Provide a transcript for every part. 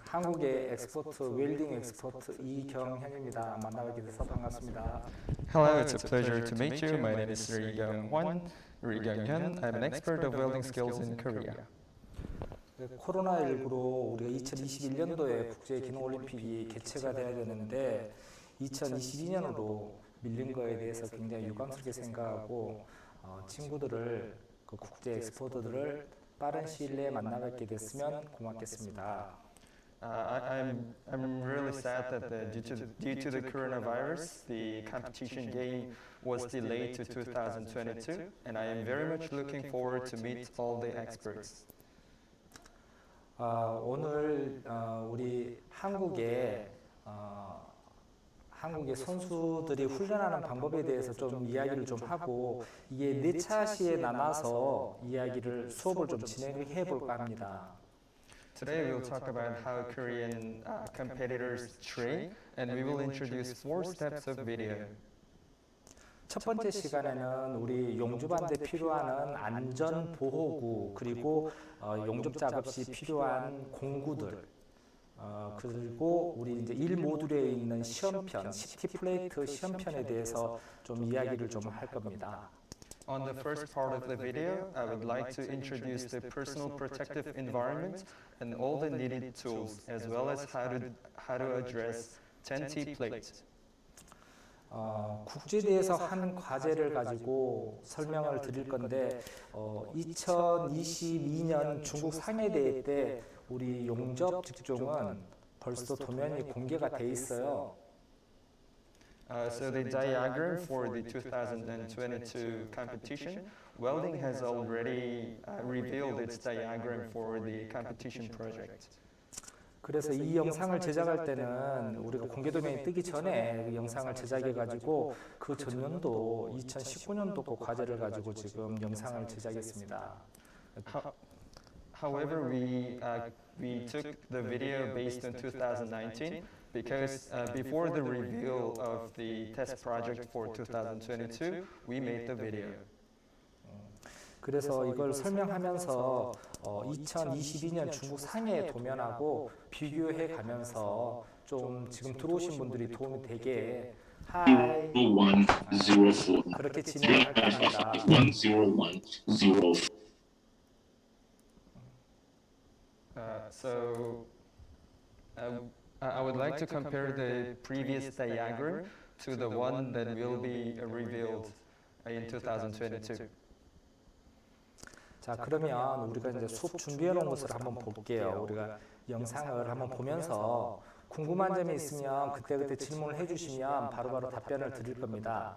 한국의 엑스퍼트, 웰딩 엑스퍼트 이경현입니다. 만나뵙게 돼서 반갑습니다. Hello, it's a pleasure to meet you. My name is Ri Kyung-hwan. Ri Kyung-hyun. I'm an expert of welding skills in Korea. 코로나19로 우리가 2021년도에 국제기능올림픽이 개최가 돼야 되는데 2022년으로 밀린 거에 대해서 굉장히 유감스럽게 생각하고 친구들을, 그 국제 엑스퍼트들을 빠른 시일 내에 만나뵙게 됐으면 고맙겠습니다. I'm really sad that due to the coronavirus, the competition game was delayed to 2022, and I am very much looking forward to meet all the experts. 오늘 우리 한국의 선수들이 훈련하는 방법에 대해서 좀 이야기를 좀 하고 이게 네 차시에 나눠서 수업을 좀 진행해 볼까 합니다. Today we'll talk about how Korean competitors train, and we will introduce 4 steps of video. 첫 번째 시간에는 우리 용접하는 데 필요한 안전 보호구, 그리고 용접 작업 시 필요한 공구들, 그리고 우리 이제 1모듈에 있는 시험편, CT 플레이트 시험편에 대해서 좀 이야기를 좀 할 겁니다. On the first part of the video, I would like to introduce the personal protective environment and all the needed tools, as well as how to address 10T plate. 국제대에서 한 과제를 가지고 설명을 드릴 건데 2022년 중국 상해대회 때 우리 용접 직종은 벌써 도면이 공개가 돼 있어요. So the diagram for the 2022 competition, welding has already revealed its diagram for the competition project. 그래서 이 영상을 제작할 때는 우리가 공개 도면이 뜨기 전에 그 영상을 제작해가지고 그 전년도 2019년도 그 과제를 가지고 지금 영상을 제작했습니다. However, we took the video based on 2019 because before the reveal of the test project for 2022, we made the video. 그래서 이걸 설명하면서 2022년 중국 상해 도면하고 비교해 가면서 좀 지금 들어오신 분들이 도움이 되게 그렇게 진행을 할 겁니다. I would like to compare the previous diagram to the one that will be revealed in 2022. 자, 그러면 우리가 이제 수업 준비해 놓은 것을 한번 볼게요. 우리가 영상을 한번 보면서 궁금한 점이 있으면 그때그때 질문을 해주시면 바로바로 답변을 드릴 겁니다.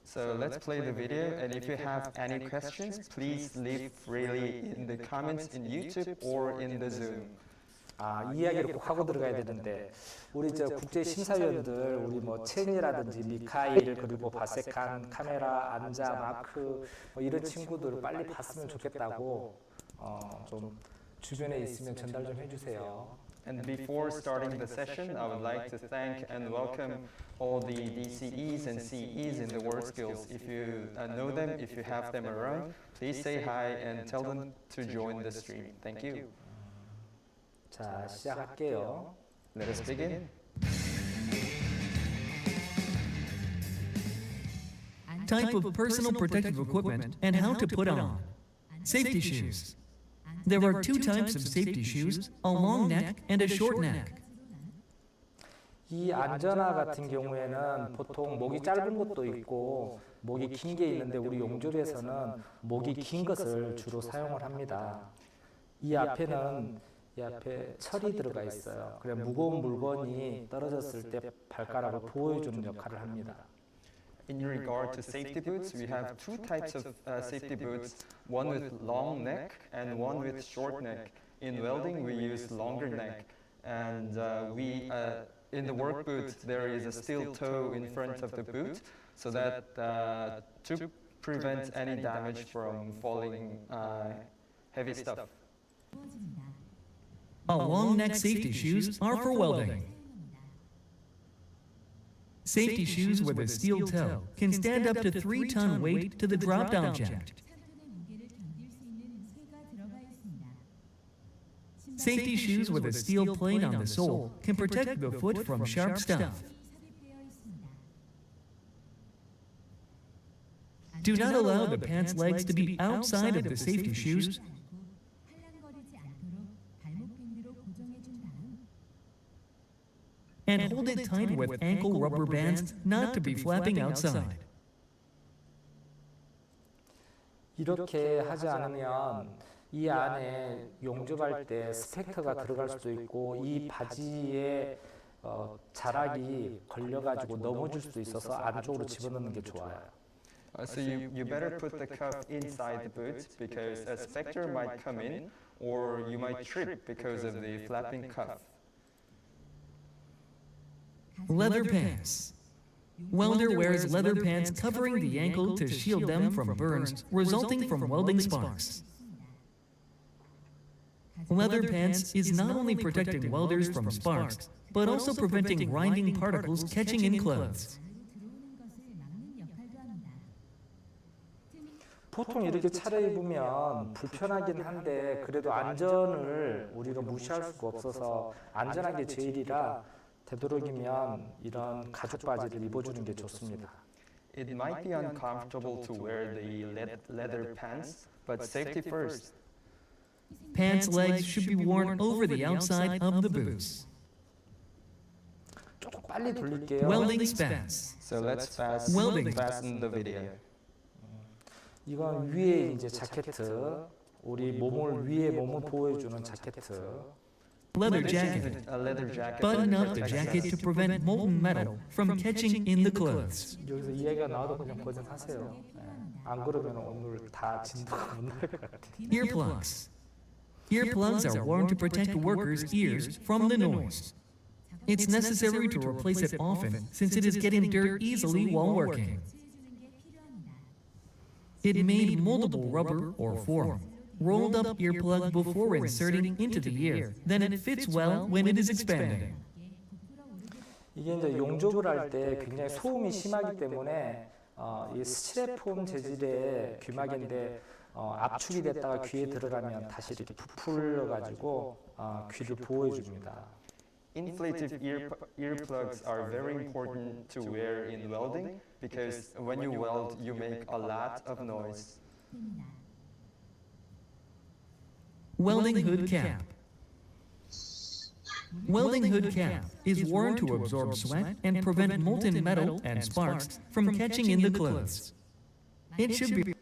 So let's play the video, and if you have any questions, please leave freely in the comments in YouTube or in the Zoom. 이 이야기를 꼭 하고 들어가야 되는데 우리 국제 심사위원들, 우리 뭐 첸이라든지 미카일, 그리고 바세칸, 카메라, 안자, 마크 이런 친구들 빨리 봤으면 좋겠다고 좀 주변에 있으면 전달 좀 해주세요. And before starting the session, I would like to thank and welcome all the DCEs and CEs in the WorldSkills. If you know them, if you have them around, please say hi and tell them to join the stream. Thank you. 자, 시작할게요. Let us begin. Type of personal protective equipment and how to put on. Safety shoes. There are 2 types of safety shoes, a long neck and a short neck. 이 안전화 같은 경우에는 보통 목이 짧은 것도 있고 목이 긴 게 있는데 우리 용접에서는 목이 긴 것을 주로 사용을 합니다. 이 앞에 철이 들어가 있어요. 그래 무거운 물건이 떨어졌을 때 발가락을 보호해주는 역할을 합니다. In regard to safety boots, we have 2 types of safety boots, one with long neck and one with short neck. In welding, we use longer neck, and in the work boot, there is a steel toe in front of the boot, so that to prevent any damage from falling heavy stuff. A long neck safety shoes are for welding. Safety shoes with a steel toe can stand up to 3-ton weight to the dropped object. Safety shoes with a steel plate on the sole can protect the foot from sharp stuff. Do not allow the pants legs to be outside of the safety shoes. And hold it tight with ankle rubber bands not to be flapping outside. 이렇게 하지 않으면 이 안에 용접할 때 스펙터가 들어갈 수도 있고 이 바지에 자락이 걸려가지고 넘어질 수도 있어서 안쪽으로 집어넣는 게 좋아요. So you better put the cuff inside the boot because a spectre might come in or you might trip because of the flapping cuff. Leather pants. Welder wears leather pants covering the ankle to shield them from burns resulting from welding sparks. Leather pants is not only protecting welders from sparks, but also preventing grinding particles catching in clothes. 보통 이렇게 차려입으면 불편하긴 한데 그래도 안전을 우리가 무시할 수가 없어서 안전하게 제일이라 되도록이면 이런 가죽 바지를 입어주는 게 좋습니다. It might be uncomfortable to wear the leather pants, but safety first. Pants legs should be worn over the outside of the boots. 조금 빨리 돌릴게요. Welding spats. So let's Welding. fasten the video. 이건 위에 이제 자켓트, 우리 위에 몸을 보호해주는 자켓트. Leather jacket. A leather jacket. Button up the jacket to prevent molten metal from catching in the clothes. 여기서 이야기가 나와도 그냥 버전하세요. 안 그러면 오늘 다 진도가 못 나갈 것 같아요. Earplugs. Earplugs are worn to protect workers' ears from the noise. It's necessary to replace it often since it is getting dirt easily while working. It made moldable rubber or form. Rolled up earplug before inserting into the ear. Then it fits well when it is expanding. 이게 이제 용접을 할 때 굉장히 소음이 심하기 때문에 이 스티로폼 재질의 귀마개인데 압축이 됐다가 귀에 들어가면 다시 이렇게 부풀려가지고 귀를 보호해 줍니다. Inflated earplugs are very important to wear in welding because when you weld, you make a lot of noise. Welding hood cap. Welding hood cap is worn to absorb sweat and prevent molten metal and sparks from catching in the clothes. It should be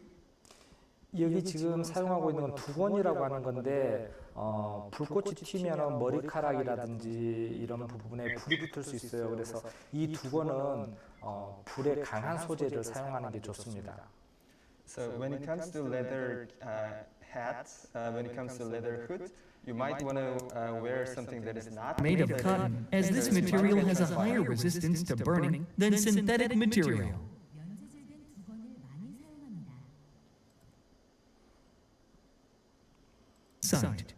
여기 지금 사용하고 있는 건 두건이라고 하는 건데 불꽃이 튀면 머리카락이라든지 이런 부분에 불이 붙을 수 있어요. 그래서 이 두건은 불에 강한 소재를 사용하는 게 좋습니다. So when it comes to leather hats, when it comes to leather hood, you might want to wear something that is not made of cotton, as this material has a higher resistance to burning than synthetic material. Sight.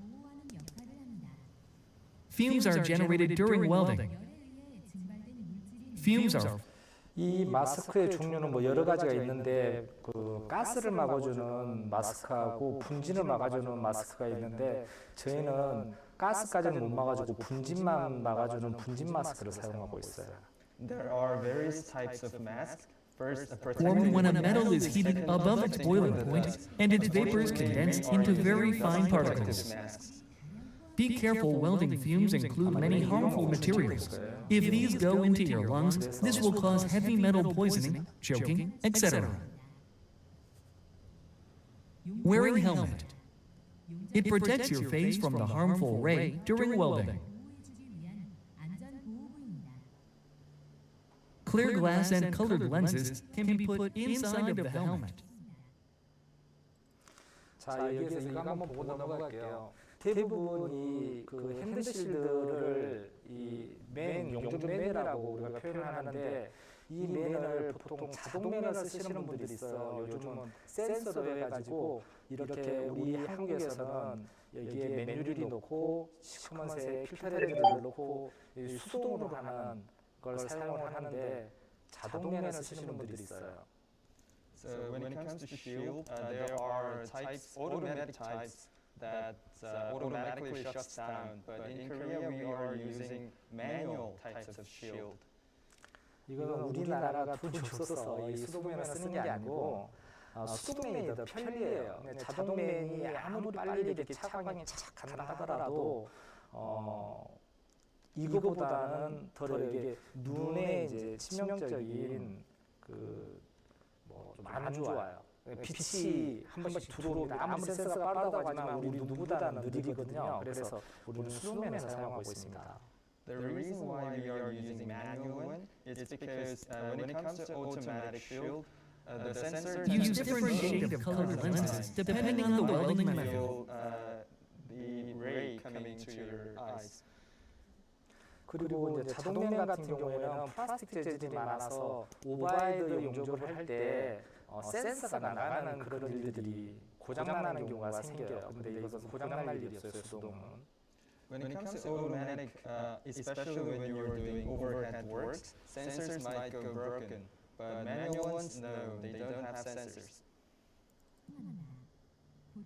Fumes are generated during welding. Fumes are 이 마스크의 종류는 뭐 여러 가지가 있는데 그 가스를 막아주는 마스크하고 분진을 막아주는 마스크가 있는데 저희는 가스까지는 못 막아주고 분진만 막아주는 분진 마스크를 사용하고 있어요. There are various types of masks. First, formed when a metal is heated above its boiling point and its vapors condense into very fine particles. Be careful, welding fumes include many harmful materials. If these go into your lungs, this will cause heavy metal poisoning, choking, etc. Wearing helmet. It protects your face from the harmful ray during welding. Clear glass and colored lenses can be put inside of the helmet. 자, 여기에서 이거 한번 보고 넘어갈게요. 대부분 그 핸드실드를 이맨 용접 맨이라고 우리가 표현을 하는데 이 맨을 보통 자동 맨을 쓰시는 분들이 있어요. 요즘은 센서로 해가지고 이렇게 우리 한국에서는 여기에 맨유리를 넣고 시커먼새 필터레드를 넣고 수동으로 하는 걸 사용을 하는데 자동 맨을 쓰시는 분들이 있어요. So when it comes to shield, there are types, automatic types that automatically shuts down. But in Korea, we are using manual types of shield. 이거는 우리나라가 돈이 없어서 이 수동면을 쓰는 게 아니고 수동면이 더 편리해요. 근데 자동면이 아무리 빨리 이렇게 차광이 착 간다 하더라도 이거보다는 더 이게 눈에 이제 치명적인 좀 안 좋아요. 빛이 한 번씩 들어옵니다. 아무리 센서가 빠르다고 하지만 우리 누구보다는 느리거든요. 그래서 우리는 수동면을 사용하고 있습니다. The reason why we are using manual one is because when it comes to automatic shield, the sensor Use different shade of colored lenses depending on the welding method. feel the ray coming to your eyes. 그리고 이제 자동면 같은 경우에는 플라스틱 재질이 많아서 오버헤드 용접을 할 때 센서가 나가는 그런 일들이 고장나는 경우가 생겨요. 근데 이것은 고장날 일이 없어요, 수동은. When it comes to automatic, especially when you are doing overhead works, sensors might go broken. But manual ones, no, they don't have sensors.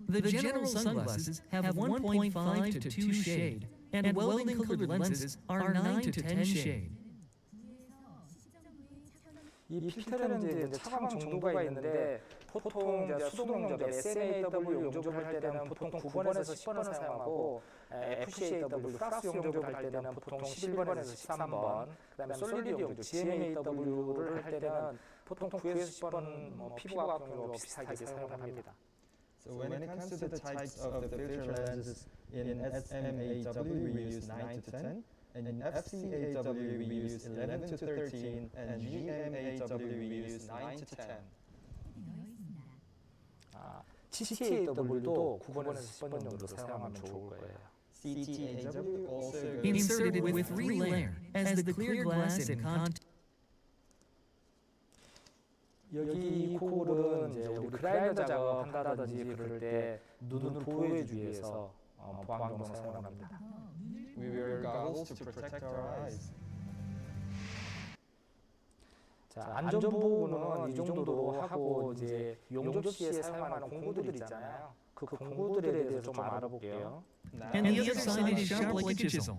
The general sunglasses have 1.5 to 2 shade, and welding colored lenses are 9 to 10 shade. 이 필터는 이제 차광 정도가 있는데 보통 이제 수동 용접 SMAW 용접을 할 때는 보통 9번에서 10번을 사용하고 FCAW 플러스 용접을 할 때는 보통 11번에서 13번, 그다음에 솔리드 용접 GMAW를 할 때는 보통 9에서 10번 피부과학 용접으로 비슷하게 사용합니다. So when it comes to the types of the filter lenses, in SMAW we use 9 to 10, and in FCAW we use 11 to 13, and GMAW we use 9 to 10. CTAW도 9번에서 10번 정도 사용하면 좋을 거예요. CTAW also goes Inserted with three-layer, as the clear glass in contact. 여기 이 코골은 이제 우리 그라인더 작업한다든지 그럴 때 눈을 보호해주기 위해서 보안경을 사용합니다. We wear goggles to protect our eyes. 자, 안전보호는 이 정도로 하고 이제 용접 시에 사용하는 공구들 있잖아요. 그 공구들에 대해서 좀 알아볼게요. And the other side is sharp like a chisel.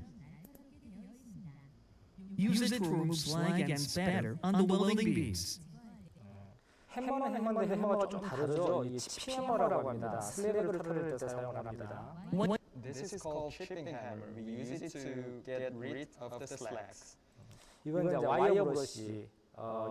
Use it to remove slag and spatter on the welding beads. 해머가 좀 다르죠. 이 치핑 해머라고 합니다. 슬래그를 털을 때 사용합니다. This is called chipping hammer. We use it to get rid of the slags. 이건 이제 와이어 브러쉬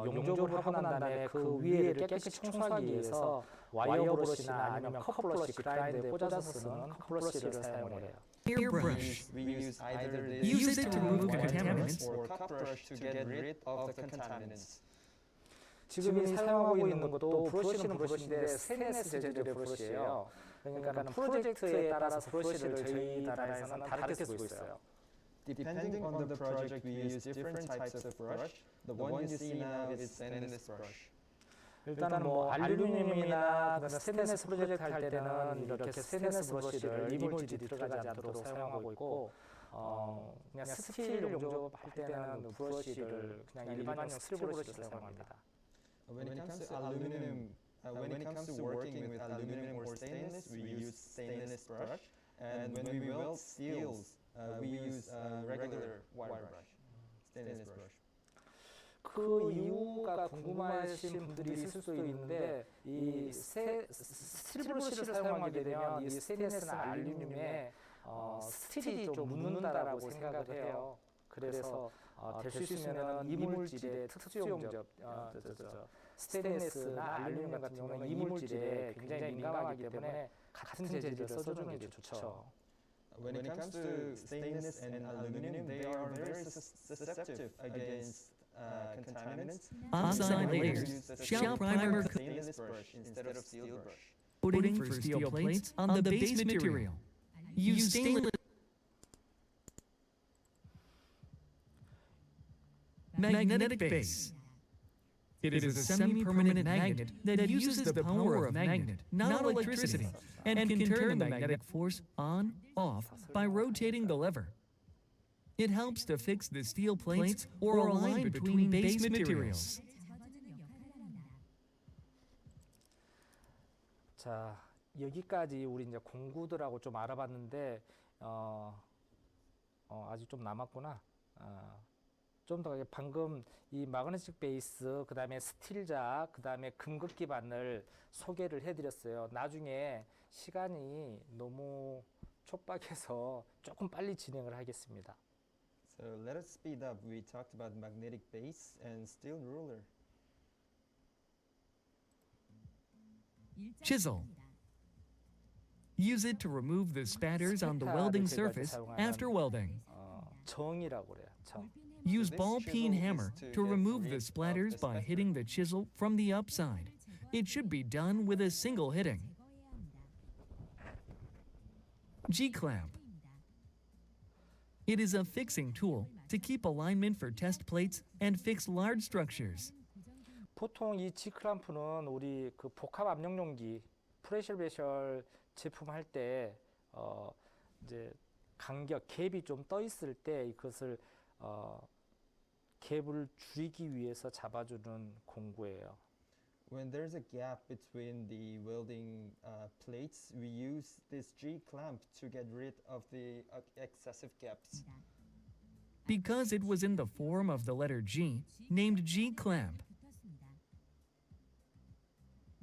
용접을 하고 난 다음에 그 위에를 깨끗이 청소하기 위해서 와이어 브러쉬나 아니면 컵 브러쉬 그라인더에 꽂아서 쓰는 컵 브러쉬를 사용을 해요. Hairbrush. We use either this Use it to remove contaminants. or cup brush to get rid of the contaminants. 지금 이 사용하고 있는 것도 브러쉬는 브러쉬인데 스테인리스 재질의 브러쉬예요. 그러니까 프로젝트에 따라서 브러쉬를 저희 나라에서는 다르게 쓰고 있어요. Depending on the project, we use different types of brush. The one you see now is stainless brush. 일단은 알루미늄이나 스테인리스 프로젝트 할 때는 이렇게 스테인리스 브러쉬를 이물질이 들어가지 않도록 사용하고 있고 그냥 스틸 용접할 때는 브러쉬를 그냥 일반형 스틸 브러쉬를 사용합니다. When it comes to aluminum, when it comes to working with aluminum or stainless, we use stainless brush. And when we weld steels, we use regular wire brush, stainless brush. 그 이유가 궁금하신 분들이 있을 수도 있는데 이 스틸 브러쉬를 사용하게 되면 이 스테인리스나 알루미늄에 스틸이 좀 묻는다라고 생각을 해요. 그래서 될 수 있으면 이물질의 특수 용접, 스테인리스나 알루미늄 같은 경우는 이물질에 굉장히 민감하기 때문에 같은 재질을 써주는 게 좋죠. When it comes to stainless and aluminum, they are very susceptible against contaminants. Oxide layers. Shell primer Stainless brush instead of steel brush. coating for steel plates on the base material. Use stainless magnetic base. It is a semi-permanent magnet that uses the power of magnet, not electricity, and can turn the magnetic force on, off by rotating the lever. It helps to fix the steel plates or align between base materials. 자, 여기까지 우리 이제 공구들하고 좀 알아봤는데 아직 좀 남았구나. 좀 더 방금 이 마그네틱 베이스, 그 다음에 스틸자, 그 다음에 금극기 바늘 소개를 해드렸어요. 나중에 시간이 너무 촉박해서 조금 빨리 진행을 하겠습니다. So let us speed up. We talked about magnetic base and steel ruler. Chisel. Use it to remove the spatters on the welding surface after welding. 정이라고 그래요. 정. Use This ball peen chisel is hammer to to get remove rid the of splatters the by spatter. hitting the chisel from the upside. It should be done with a single hitting. G-clamp. It is a fixing tool to keep alignment for test plates and fix large structures. 보통 이 G클램프는 우리 그 복합 압력용기 프레셔 베셜 제품 할 때 이제 간격 갭이 좀 떠 있을 때 이것을 갭을 줄이기 위해서 잡아주는 공구예요. When there's a gap between the welding plates, we use this G clamp to get rid of the excessive gaps. Because it was in the form of the letter G, named G-clamp.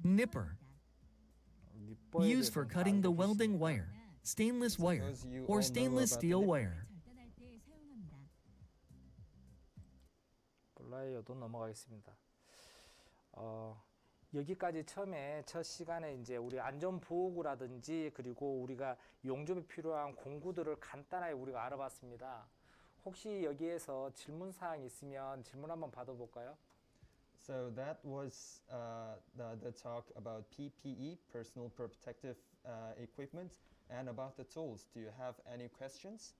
Nipper. Used for cutting the welding wire, stainless wire, Suppose you all or know stainless about steel the wire. 볼라이어도 넘어가겠습니다. 여기까지 처음에 첫 시간에 이제 우리 안전보호구라든지 그리고 우리가 용접에 필요한 공구들을 간단하게 우리가 알아봤습니다. 혹시 여기에서 질문 사항 있으면 질문 한번 받아볼까요? So that was the talk about PPE, personal protective equipment, and about the tools. Do you have any questions?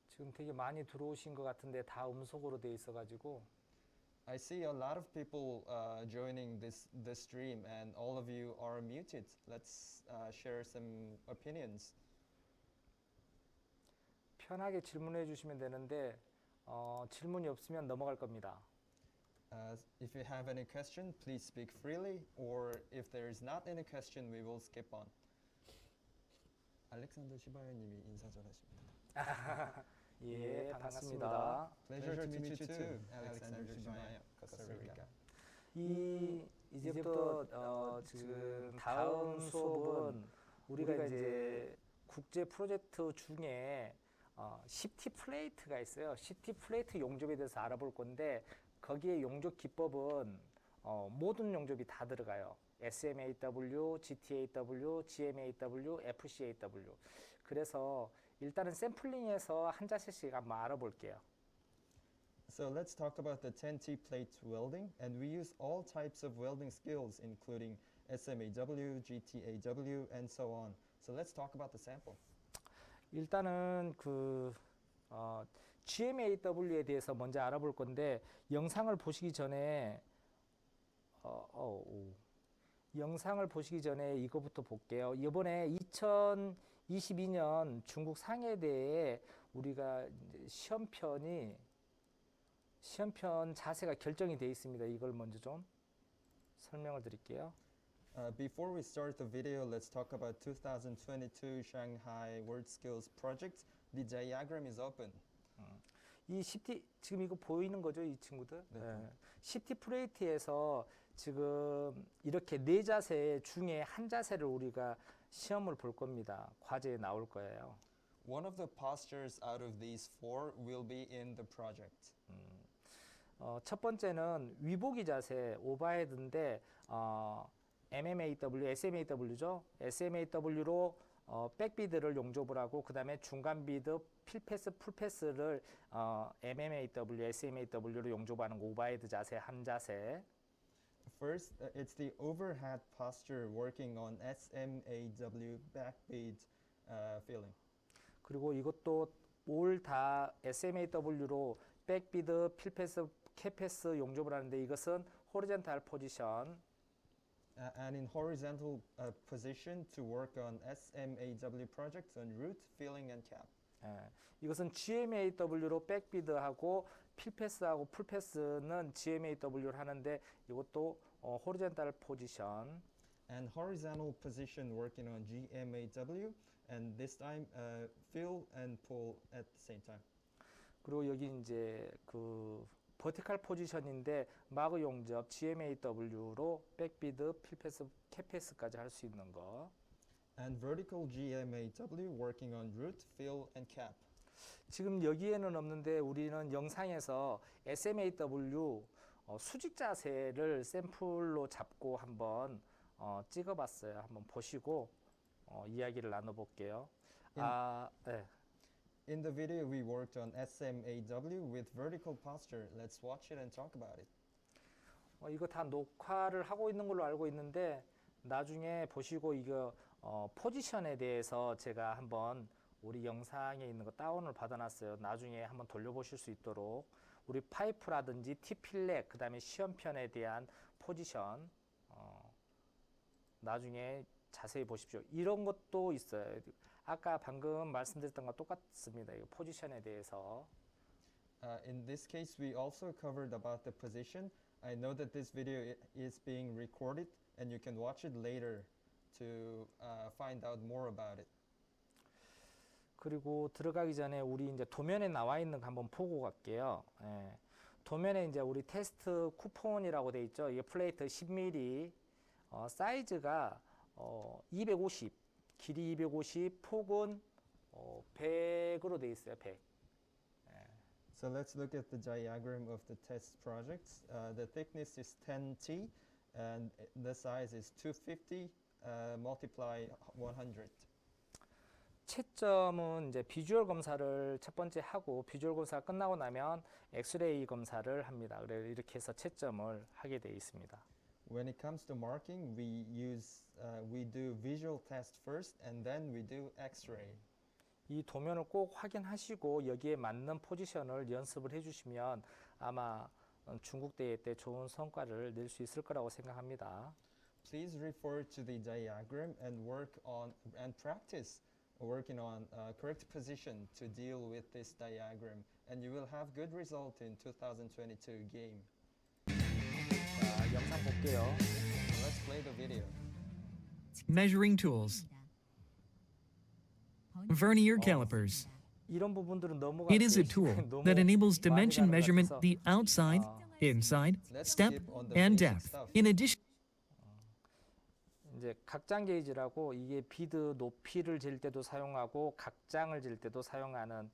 지금 되게 많이 들어오신 것 같은데 다 음속으로 돼 있어가지고 I see a lot of people joining this stream, and all of you are muted. Let's share some opinions. 편하게 질문해 주시면 되는데 질문이 없으면 넘어갈 겁니다. If you have any question, please speak freely, or if there is not any question, we will skip on. 알렉산더 시바야님이 인사 전하십니다. 예, 반갑습니다. Pleasure to meet you too, Alexander Shibaya, Costa Rica. 이제부터 지금 다음 수업은 우리가 이제 국제 프로젝트 중에 CT 플레이트가 있어요. CT 플레이트 용접에 대해서 알아볼 건데 거기에 용접 기법은 모든 용접이 다 들어가요. SMAW, GTAW, GMAW, FCAW. 그래서 일단은 샘플링에서 한 자세씩 한번 알아볼게요. So let's talk about the 10T plate welding, and we use all types of welding skills, including SMAW, GTAW, and so on. So let's talk about the sample. 일단은 GMAW에 대해서 먼저 알아볼 건데 영상을 보시기 전에 영상을 보시기 전에 이거부터 볼게요. 이번에 2022년 중국 상해대에 우리가 이제 시험편 자세가 결정이 되어 있습니다. 이걸 먼저 좀 설명을 드릴게요. Before we start the video, let's talk about 2022 Shanghai World Skills Project. The diagram is open. 이 CT 지금 이거 보이는 거죠, 이 친구들? 네. CT 플레이트에서 지금 이렇게 네 자세 중에 한 자세를 우리가 시험을 볼 겁니다. 과제에 나올 거예요. One of the postures out of these four will be in the project. 첫 번째는 위보기 자세 오버헤드인데 MMAW, SMAW죠. SMAW로 백비드를 용접을 하고 그 다음에 중간 비드, 필패스, 풀패스를 MMAW, SMAW로 용접하는 오버헤드 자세 한 자세. First, it's the overhead posture working on SMAW backbead filling. 그리고 이것도 올 다 SMAW로 백비드, 필패스, 캐패스 용접을 하는데 이것은 호리젠탈 포지션. And in horizontal position to work on SMAW projects on root, filling, and cap. 이것은 GMAW로 백비드하고 필패스하고 풀패스는 GMAW를 하는데 이것도 호리젠탈 포지션. and horizontal position working on GMAW, and this time fill and pull at the same time. 그리고 여기 이제 그 버티컬 포지션인데 마그 용접 GMAW로 백비드, 필패스, 캡패스까지 할 수 있는 거. And vertical GMAW working on root, fill, and cap. 지금 여기에는 없는데 우리는 영상에서 SMAW 수직 자세를 샘플로 잡고 한번 찍어봤어요. 한번 보시고 이야기를 나눠볼게요. 네. In the video, we worked on SMAW with vertical posture. Let's watch it and talk about it. 이거 다 녹화를 하고 있는 걸로 알고 있는데 나중에 보시고 이거 포지션에 대해서 제가 한번 우리 영상에 있는 거 다운을 받아놨어요. 나중에 한번 돌려보실 수 있도록 우리 파이프라든지 T필렛 그 다음에 시험편에 대한 포지션 나중에 자세히 보십시오. 이런 것도 있어요. 아까 방금 말씀드렸던 것 똑같습니다. 이 포지션에 대해서. In this case, we also covered about the position. I know that this video is being recorded, and you can watch it later to find out more about it. 그리고 들어가기 전에 우리 이제 도면에 나와 있는 거 한번 보고 갈게요. 예. 도면에 이제 우리 테스트 쿠폰이라고 돼 있죠. 이게 플레이트 10mm, 사이즈가 250, 길이 250, 폭은 100으로 돼 있어요. 100. So let's look at the diagram of the test projects. The thickness is 10T, and the size is 250 multiply 100. 채점은 이제 비주얼 검사를 첫 번째 하고 비주얼 검사가 끝나고 나면 엑스레이 검사를 합니다. 그래서 이렇게 해서 채점을 하게 되어 있습니다. When it comes to marking, we do visual test first, and then we do X-ray. 이 도면을 꼭 확인하시고 여기에 맞는 포지션을 연습을 해주시면 아마 중국 대회 때 좋은 성과를 낼 수 있을 거라고 생각합니다. Please refer to the diagram and practice working on correct position to deal with this diagram, and you will have good result in 2022 game. 자, 영상 볼게요. So let's play the video. Measuring tools. Vernier calipers. 이런 부분들은 너무 It is a tool that enables dimension measurement the outside, inside, Let's step, skip on the and basic depth. stuff. In addition, 이제 각장 게이지라고 이게 비드 높이를 잴 때도 사용하고 각장을 잴 때도 사용하는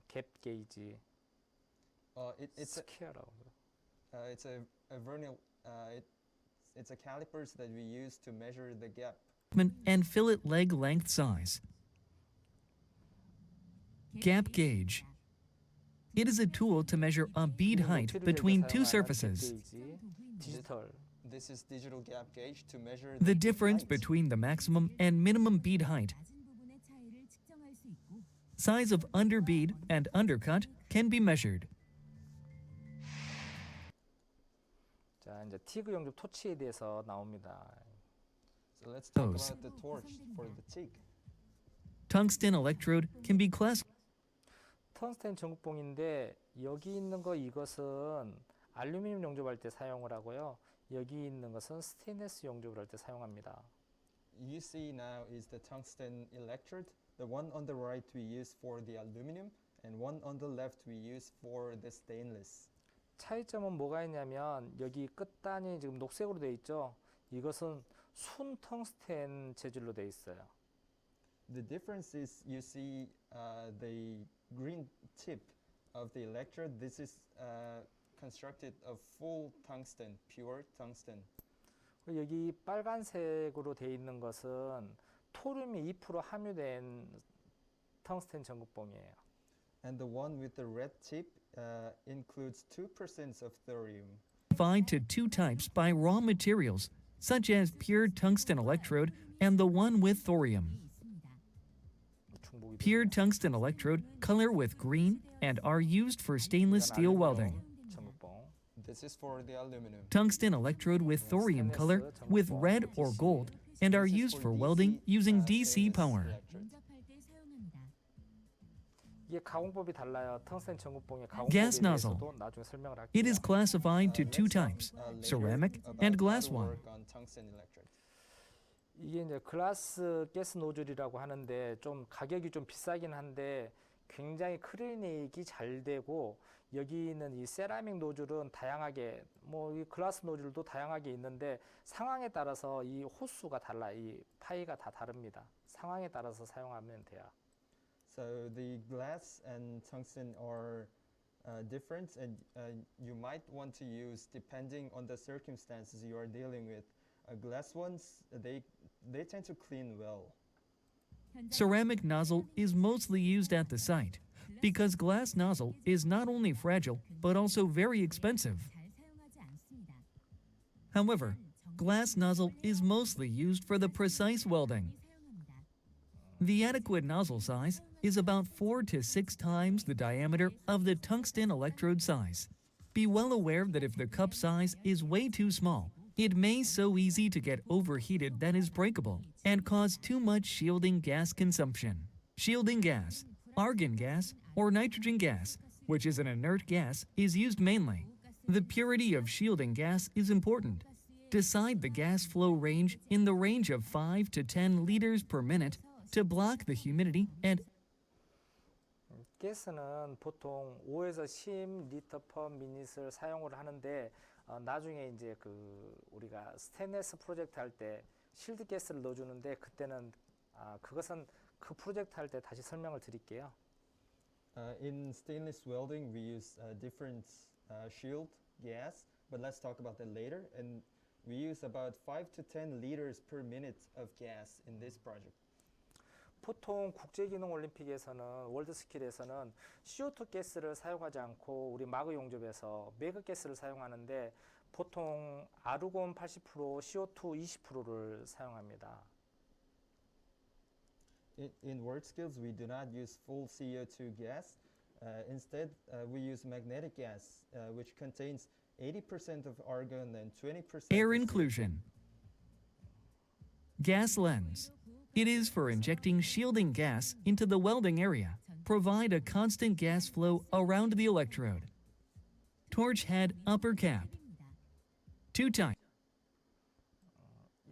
갭 게이지 It's 스퀘어라고. a vernier. It's a calipers that we use to measure the gap. and fillet leg length size. Gap gauge. It is a tool to measure a bead height between two surfaces. 디지털. This is digital gap gauge to measure The bead difference height. between the maximum and minimum bead height, size of underbead and undercut can be measured. 자, 이제 티그 용접 토치에 대해서 나옵니다. So let's talk Those. about the torch for the TIG. Tungsten electrode can be classified 텅스텐 전구봉인데 여기 있는 거 이것은 알루미늄 용접할 때 사용을 하고요. 여기 있는 것은 스테인리스 용접을 할 때 사용합니다. You see now is the tungsten electrode. The one on the right we use for the aluminum, and one on the left we use for the stainless. 차이점은 뭐가 있냐면 여기 끝단이 지금 녹색으로 되어 있죠. 이것은 순 텅스텐 재질로 되어 있어요. The difference is you see the green tip of the electrode. This is constructed of full tungsten, pure tungsten. 그리고 여기 빨간색으로 되어 있는 것은 토륨이 2% 함유된 텅스텐 전구봉이에요. And the one with the red tip includes 2% of thorium. to two types by raw materials, such as pure tungsten electrode and the one with thorium. 중복이 Pure tungsten electrode color with green and are used for stainless steel welding. 전구봉. This is for the aluminum. Tungsten electrode with thorium color with red or gold and are used for welding using DC power. Electrode. 이게 가공법이 달라요. 텅스텐 전구봉의 Gas 가공법에 nozzle. 대해서도 나중에 설명을 할게요. It is classified to two Let's talk, types, later ceramic about and how glass to one. work on tungsten electrode. 이게 이제 글라스 가스 노즐이라고 하는데 좀 가격이 좀 비싸긴 한데 굉장히 클리닉이 잘 되고 여기 있는 이 세라믹 노즐은 다양하게 뭐 이 글라스 노즐도 다양하게 있는데 상황에 따라서 이 호수가 달라 이 파이가 다 다릅니다. 상황에 따라서 사용하면 돼요. So the glass and tungsten are different, and you might want to use depending on the circumstances you are dealing with. Glass ones, they tend to clean well. Ceramic nozzle is mostly used at the site because glass nozzle is not only fragile but also very expensive. However, glass nozzle is mostly used for the precise welding. The adequate nozzle size is about 4 to 6 times the diameter of the tungsten electrode size. Be well aware that if the cup size is way too small, it may so easy to get overheated that is breakable and cause too much shielding gas consumption. Shielding gas, argon gas, or nitrogen gas, which is an inert gas, is used mainly. The purity of shielding gas is important. Decide the gas flow range in the range of 5 to 10 liters per minute to block the humidity and 가스는 보통 5에서 10리터 per minute을 사용을 하는데 나중에 이제 그 우리가 스테인리스 프로젝트 할 때 실드 가스를 넣어주는데 그때는 그것은 그 프로젝트 할 때 다시 설명을 드릴게요. In stainless welding, we use different shield gas, but let's talk about that later. And we use about 5 to 10 liters per minute of gas in this project. 보통 국제기능올림픽에서는 월드스킬에서는 CO2 가스를 사용하지 않고 우리 마그 용접에서 매그 가스를 사용하는데 보통 아르곤 80%, CO2 20%를 사용합니다. In WorldSkills, we do not use full CO2 gas. Instead, we use magnetic gas, which contains 80% of argon and 20% air of CO2. inclusion. Gas lens. It is for injecting shielding gas into the welding area. Provide a constant gas flow around the electrode. Torch head upper cap. 2 types.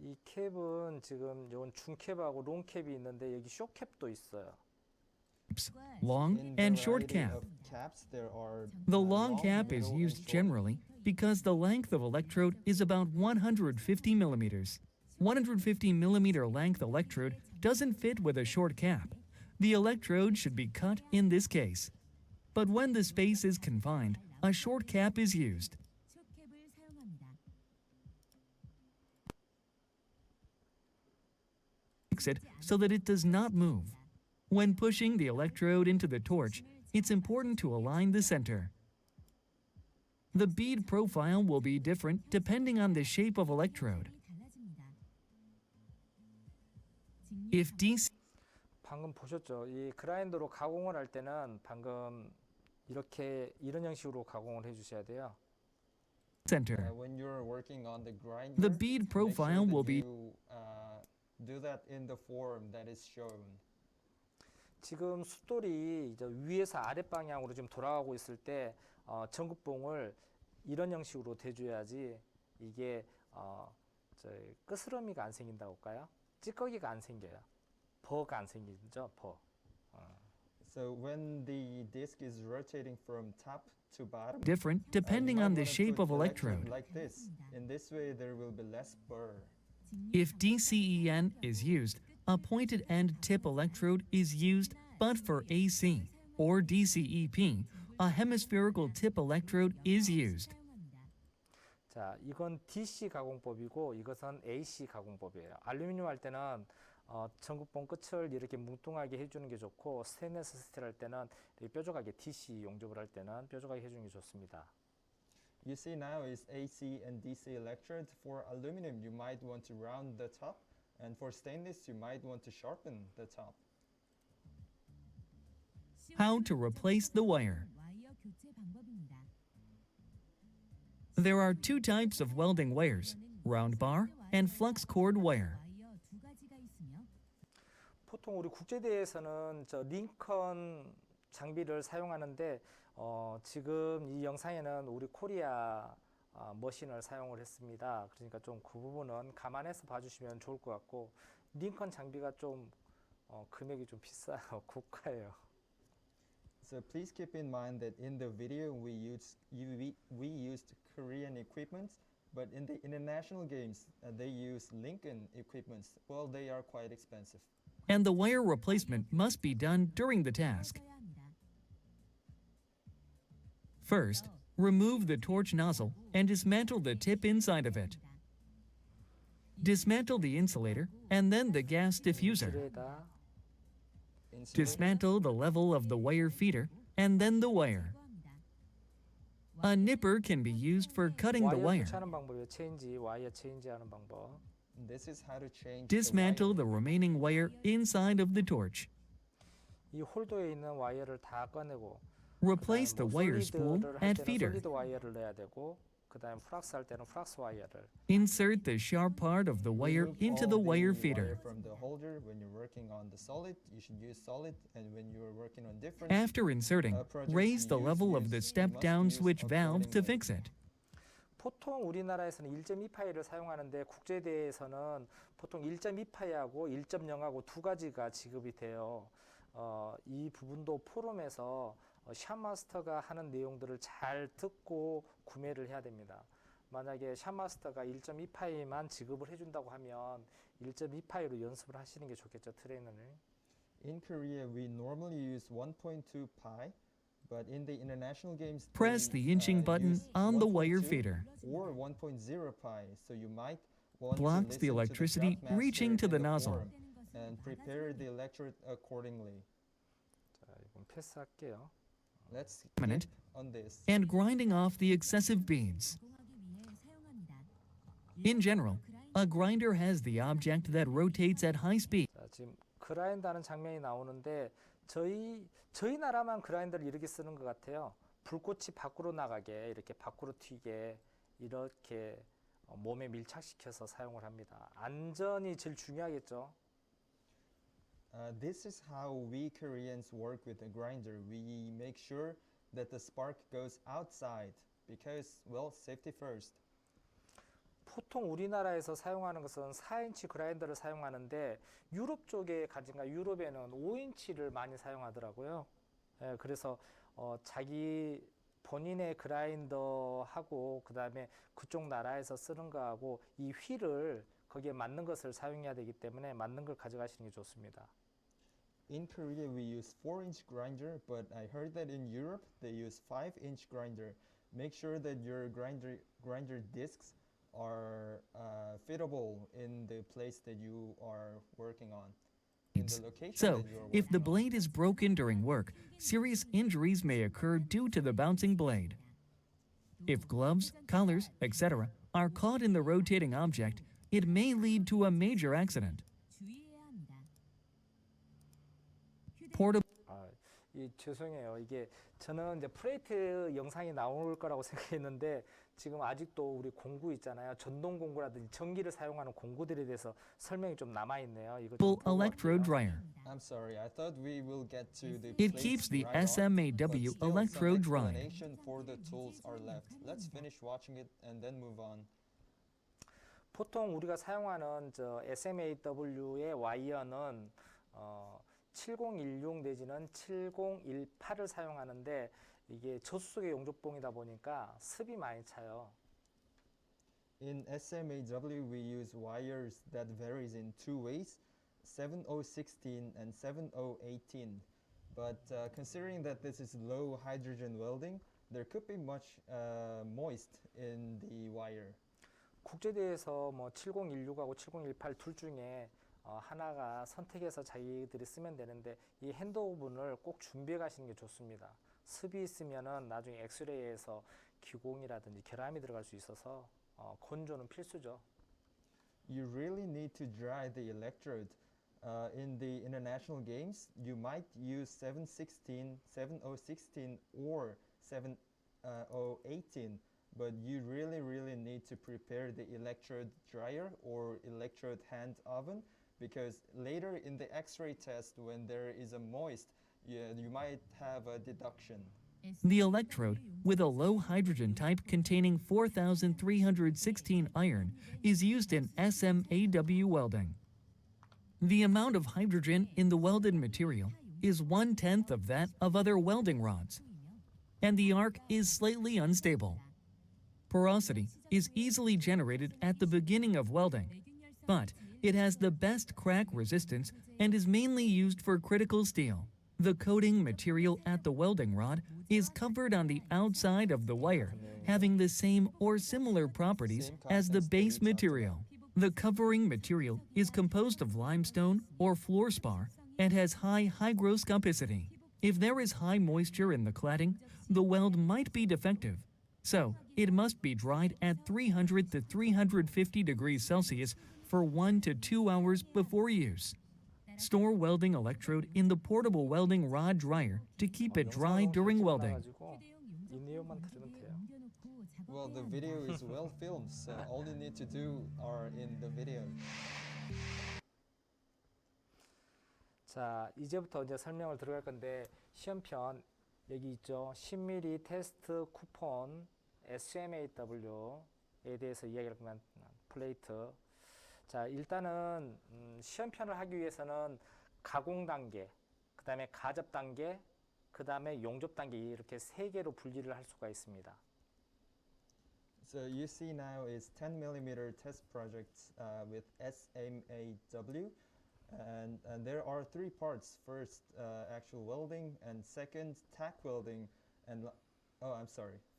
이 캡은 지금 이건 중캡하고 롱캡이 있는데 여기 쇼캡도 있어요. Long In and short variety cap. of caps, there are The long long, cap is middle, and used short. generally because the length of electrode is about 150 millimeters. 150 millimeter length electrode doesn't fit with a short cap. The electrode should be cut in this case. But when the space is confined, a short cap is used. Fix it so that it does not move. When pushing the electrode into the torch, it's important to align the center. The bead profile will be different depending on the shape of electrode. If DC 방금 보셨죠? 이 그라인더로 가공을 할 때는 방금 이렇게 이런 형식으로 가공을 해주셔야 돼요. center, When you're working on the grinder, the bead make profile sure will that be you do that in the form that is shown. 지금 숫돌이 이제 위에서 아래 방향으로 지금 돌아가고 있을 때 전구봉을 이런 형식으로 대줘야지 이게 끄스러미가 안 생긴다고 할까요? 찌꺼기가 안 생겨요. 버가 안 생기죠, 버. So when the disc is rotating from top to bottom, different you depending might on the wanna shape put of electrode. like this. In this way, there will be less burr. If DCEN is used, a pointed end tip electrode is used, but for AC or DCEP, a hemispherical tip electrode is used. 자, 이건 DC 가공법이고 이것은 AC 가공법이에요. 알루미늄 할 때는 전구봉 끝을 이렇게 뭉뚱하게 해주는 게 좋고 스테인리스 스틸 할 때는 이렇게 뾰족하게 DC 용접을 할 때는 뾰족하게 해주는 게 좋습니다. You see now is AC and DC electrode. For aluminum, you might want to round the top, and for stainless, you might want to sharpen the top. How to replace the wire. There are 2 types of welding wires, round bar and flux cord wire. 보통 우리 국제대회에서는 링컨 장비를 사용하는데 지금 이 영상에는 우리 코리아 머신을 사용을 했습니다. 그러니까 좀 그 부분은 감안해서 봐주시면 좋을 것 같고 링컨 장비가 좀 금액이 좀 비싸요. 고가예요. So please keep in mind that in the video we used Korean equipment, but in the international games they use Lincoln equipments. Well, they are quite expensive. And the wire replacement must be done during the task. First, remove the torch nozzle and dismantle the tip inside of it. Dismantle the insulator and then the gas diffuser. 줄에다 Dismantle the level of the wire feeder and then the wire. A nipper can be used for cutting the 와이어 wire. 교체하는 방법이에요. 체인지, 와이어 체인지하는 방법. This is how to change Dismantle the the remaining wire inside of the torch. 이 홀더에 있는 와이어를 다 꺼내고 Replace the wire spool 솔리드를 할 and 때는 feeder. 솔리드 와이어를 넣어야 되고 그다음 플락스 할 때는 플락스 와이어를 Insert the sharp part of the wire Remove into all the wire wire feeder. from the holder. When you're working on the solid, you should use solid, and when you're working on different After inserting, projects, raise the you level of the must step-down use switch valve to accordingly. fix it. 보통 우리나라에서는 1.2파이를 사용하는데 국제대회에서는 보통 1.2파이하고 1.0하고 두 가지가 지급이 돼요. 이 부분도 포럼에서 샵마스터가 하는 내용들을 잘 듣고 구매를 해야 됩니다. 만약에 샵마스터가 1.2파이만 지급을 해준다고 하면 1.2파이로 연습을 하시는 게 좋겠죠, 트레이너는. In Korea, we normally use 1.2 pi, but in the international games, Press they, the inching button use on the wire 1.2 feeder. or 1.0 pi. So you might want Blocks to the listen electricity to the reaching to in the nozzle. forum and prepare the electrode accordingly. 자, 이건 패스할게요. Let's Minute. hit on this. And grinding off the excessive beads. In general, a grinder has the object that rotates at high speed. 자, 지금 그라인드하는 장면이 나오는데 저희 나라만 그라인더를 이렇게 쓰는 것 같아요. 불꽃이 밖으로 나가게 이렇게 밖으로 튀게 이렇게 몸에 밀착시켜서 사용을 합니다. 안전이 제일 중요하겠죠. This is how we Koreans work with a grinder. We make sure that the spark goes outside because, well, safety first. 보통 우리나라에서 사용하는 것은 4인치 그라인더를 사용하는데 유럽 쪽에 가진가 유럽에는 5인치를 많이 사용하더라고요. 예, 그래서 자기 본인의 그라인더하고 그다음에 그쪽 나라에서 쓰는 거하고 이 휠을 거기에 맞는 것을 사용해야 되기 때문에 맞는 걸 가져가시는 게 좋습니다. In Korea, we use 4-inch grinder, but I heard that in Europe they use 5-inch grinder. Make sure that your grinder discs are fittable in the place that you are working on. In the location So, that you are if the working on. blade is broken during work, serious injuries may occur due to the bouncing blade. If gloves, collars, etc. are caught in the rotating object, it may lead to a major accident. Portable 죄송해요. 이게 저는 이제 프레이트 영상이 나올 거라고 생각했는데 지금 아직도 우리 공구 있잖아요. 전동 공구라든지 전기를 사용하는 공구들에 대해서 설명이 좀 남아 있네요. 이거 좀 보고 electrode 갈게요. dryer. I'm sorry, I thought we will get to the It plates keeps the right on, SMAW but still electrode some dry. explanation for the tools are left. Let's finish watching it and then move on. 보통 우리가 사용하는 저 SMAW의 와이어는 7016 내지는 7018을 사용하는데 이게 저수속의 용접봉이다 보니까 습이 많이 차요. In SMAW, we use wires that varies in two ways, 7016 and 7018. But considering that this is low hydrogen welding, there could be much moist in the wire. 국제대회에서 뭐 7016하고 7018 둘 중에 하나가 선택해서 자기들이 쓰면 되는데 이 핸드 오븐을 꼭 준비해 가시는 게 좋습니다. 습이 있으면은 나중에 엑스레이에서 기공이라든지 결함이 들어갈 수 있어서 건조는 필수죠. You really need to dry the electrode. In the international games, you might use 716, 7016 or 7018, but you really need to prepare the electrode dryer or electrode hand oven because later in the X-ray test when there is a moist, you might have a deduction. The electrode, with a low hydrogen type containing 4,316 iron, is used in SMAW welding. The amount of hydrogen in the welded material is 1/10 of that of other welding rods, and the arc is slightly unstable. Porosity is easily generated at the beginning of welding, but it has the best crack resistance and is mainly used for critical steel. The coating material at the welding rod is covered on the outside of the wire, having the same or similar properties as the base material. The covering material is composed of limestone or fluorspar and has high hygroscopicity. If there is high moisture in the cladding, the weld might be defective. So, it must be dried at 300 to 350 degrees Celsius for 1 to 2 hours before use. Store welding electrode in the portable welding rod dryer to keep it dry during welding. 이 내용만 들으면 돼요. Well, the video is well filmed, so all you need to do are in the video. 자, 이제부터 이제 설명을 들어갈 건데 시험편 여기 있죠. 10mm 테스트 쿠폰 SMAW에 대해서 이야기를 하면 플레이트. 자, 일단은 시험편을 하기 위해서는 가공 단계, 그 다음에 가접 단계, 그 다음에 용접 단계 이렇게 세 개로 분리를 할 수가 있습니다. So you see now is 10mm test project with SMAW, and there are three parts. First, actual welding, and second, tack welding, and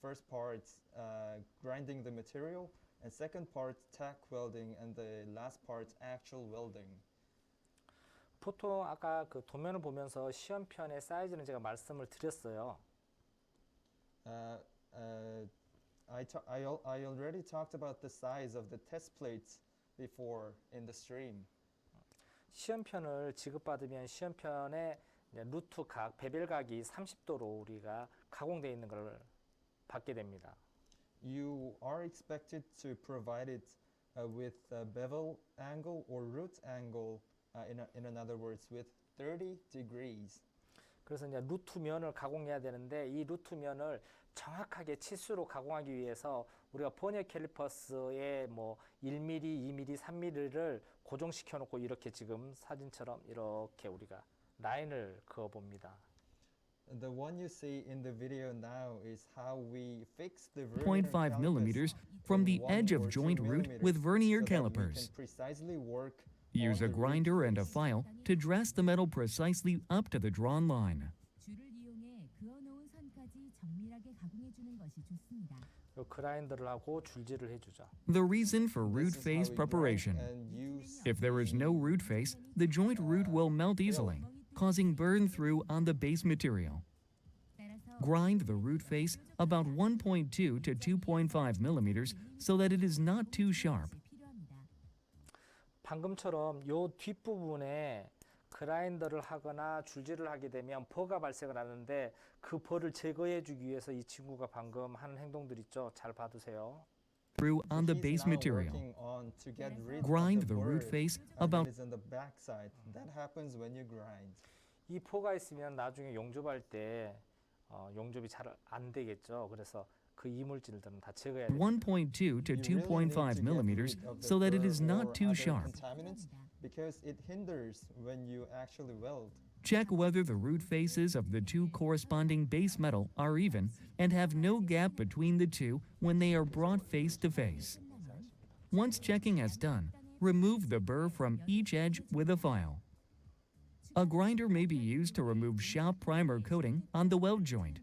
first part, grinding the material, and second part, tack welding, and the last part, actual welding. 보통 아까 그 도면을 보면서 시험편의 사이즈는 제가 말씀을 드렸어요. I already talked about the size of the test plates before in the stream. 시험편을 지급받으면 시험편의 루트 각, 베벨각이 30도로 우리가 가공되어 있는 걸 받게 됩니다. You are expected to provide it with a bevel angle or root angle, in other words, with 30 degrees. 그래서 이제 루트면을 가공해야 되는데 이 루트면을 정확하게 치수로 가공하기 위해서 우리가 버니어 캘리퍼스에 뭐 1mm, 2mm, 3mm를 고정시켜 놓고 이렇게 지금 사진처럼 이렇게 우리가 라인을 그어 봅니다. The one you see in the video now is how we fix the 0.5 millimeters from the edge of joint root with vernier calipers. Precisely work. Use a grinder and a file to dress the metal precisely up to the drawn line. 줄을 이용해 그어놓은 선까지 정밀하게 가공해주는 것이 좋습니다. 요 그라인더를 하고 줄질을 해주죠. The reason for root face preparation. If there is no root face, the joint root will melt easily, causing burn through on the base material. Grind the root face about 1.2 to 2.5 millimeters so that it is not too sharp. 방금처럼 요 뒷부분에 그라인더를 하거나 줄질을 하게 되면 버가 발생을 하는데 그 버를 제거해 주기 위해서 이 친구가 방금 하는 행동들 있죠. 잘 봐두세요. Through on the base material. Grind the root face about 이 포가 있으면 나중에 용접할 때 용접이 잘 안 되겠죠. 그래서 그 이물질들은 다 제거해야 돼요. 1.2 to 2.5 millimeters so that it is not too sharp. Because it hinders when you actually weld. Check whether the root faces of the two corresponding base metal are even and have no gap between the two when they are brought face to face. Once checking has done, remove the burr from each edge with a file. A grinder may be used to remove shop primer coating on the weld joint.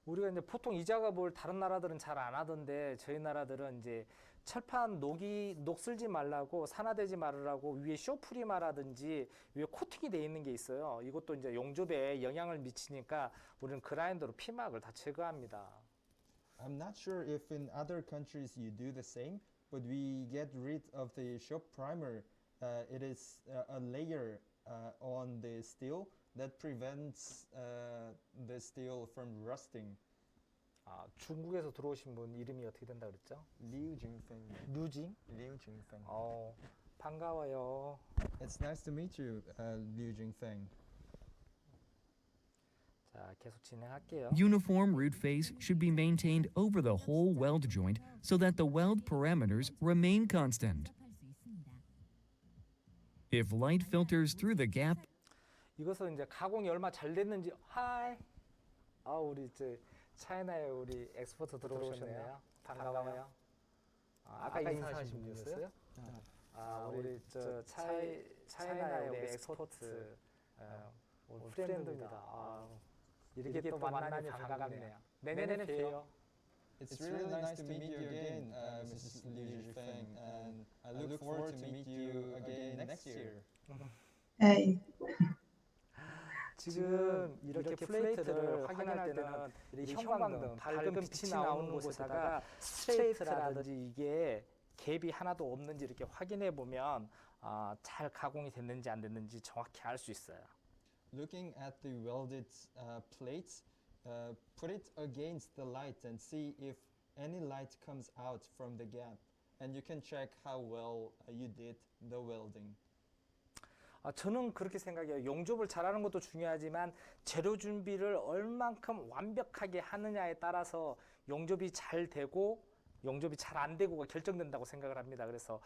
우리가 이제 보통 이 작업을 다른 나라들은 잘 안 하던데 저희 나라들은 이제 철판 녹슬지 말라고 산화되지 말으라고 위에 쇼프리마라든지 위에 코팅이 돼 있는 게 있어요. 이것도 이제 용접에 영향을 미치니까 우리는 그라인더로 피막을 다 제거합니다. I'm not sure if in other countries you do the same, but we get rid of the shock primer. It is a layer on the steel that prevents the steel from rusting. 아, 중국에서 들어오신 분 이름이 어떻게 된다 그랬죠? Liu Jingfeng. 류징? Liu Jingfeng. 반가워요. It's nice to meet you, Liu Jingfeng. 계속 진행할게요. Uniform root face should be maintained over the whole weld joint so that the weld parameters remain constant. 접할 수 있습니다. If light filters through the gap, 이것은 이제 가공이 얼마 잘 됐는지 하이. 아 우리 이제 차이나에 우리 엑스포트 들어오셨네요. 반가워요. 아까 인사하신 분이었어요? 우리 저 차이나의 우리 엑스포트 우리 프렌드입니다. 이렇게 또 만나니 반갑네요. 내년에 봬요. It's really nice to meet you again, Mrs. Liu Zhifeng, and I look forward to meet you again next year. 에이, 지금 이렇게 플레이트를 확인할 때는 이 형광등, 밝은 빛이 나오는 곳에다가 스트레이트라든지 이게 갭이 하나도 없는지 이렇게 확인해 보면 잘 가공이 됐는지 안 됐는지 정확히 알 수 있어요. Looking at the welded plates, put it against the light and see if any light comes out from the gap. And you can check how well you did the welding. 저는 그렇게 생각해요. 용접을 잘하는 것도 중요하지만 재료 준비를 얼만큼 완벽하게 하느냐에 따라서 용접이 잘 되고 용접이 잘 안 되고가 결정된다고 생각을 합니다. 그래서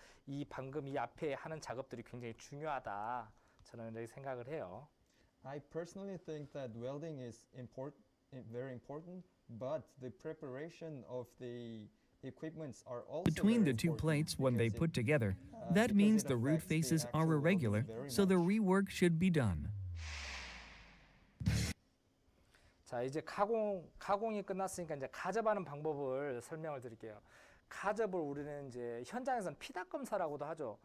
방금 이 앞에 하는 작업들이 굉장히 중요하다. 저는 이렇게 생각을 해요. I personally think that welding is very important, but the preparation of the equipments are also between very the two important plates when they because put together, that because means it the root affects the faces actual are welding irregular, very so the much. rework should be done. 자, 이제 가공이 끝났으니까 이제 가접하는 방법을 설명을 드릴게요. 가접을 우리는 이제 현장에서는 피답 검사라고도 하죠.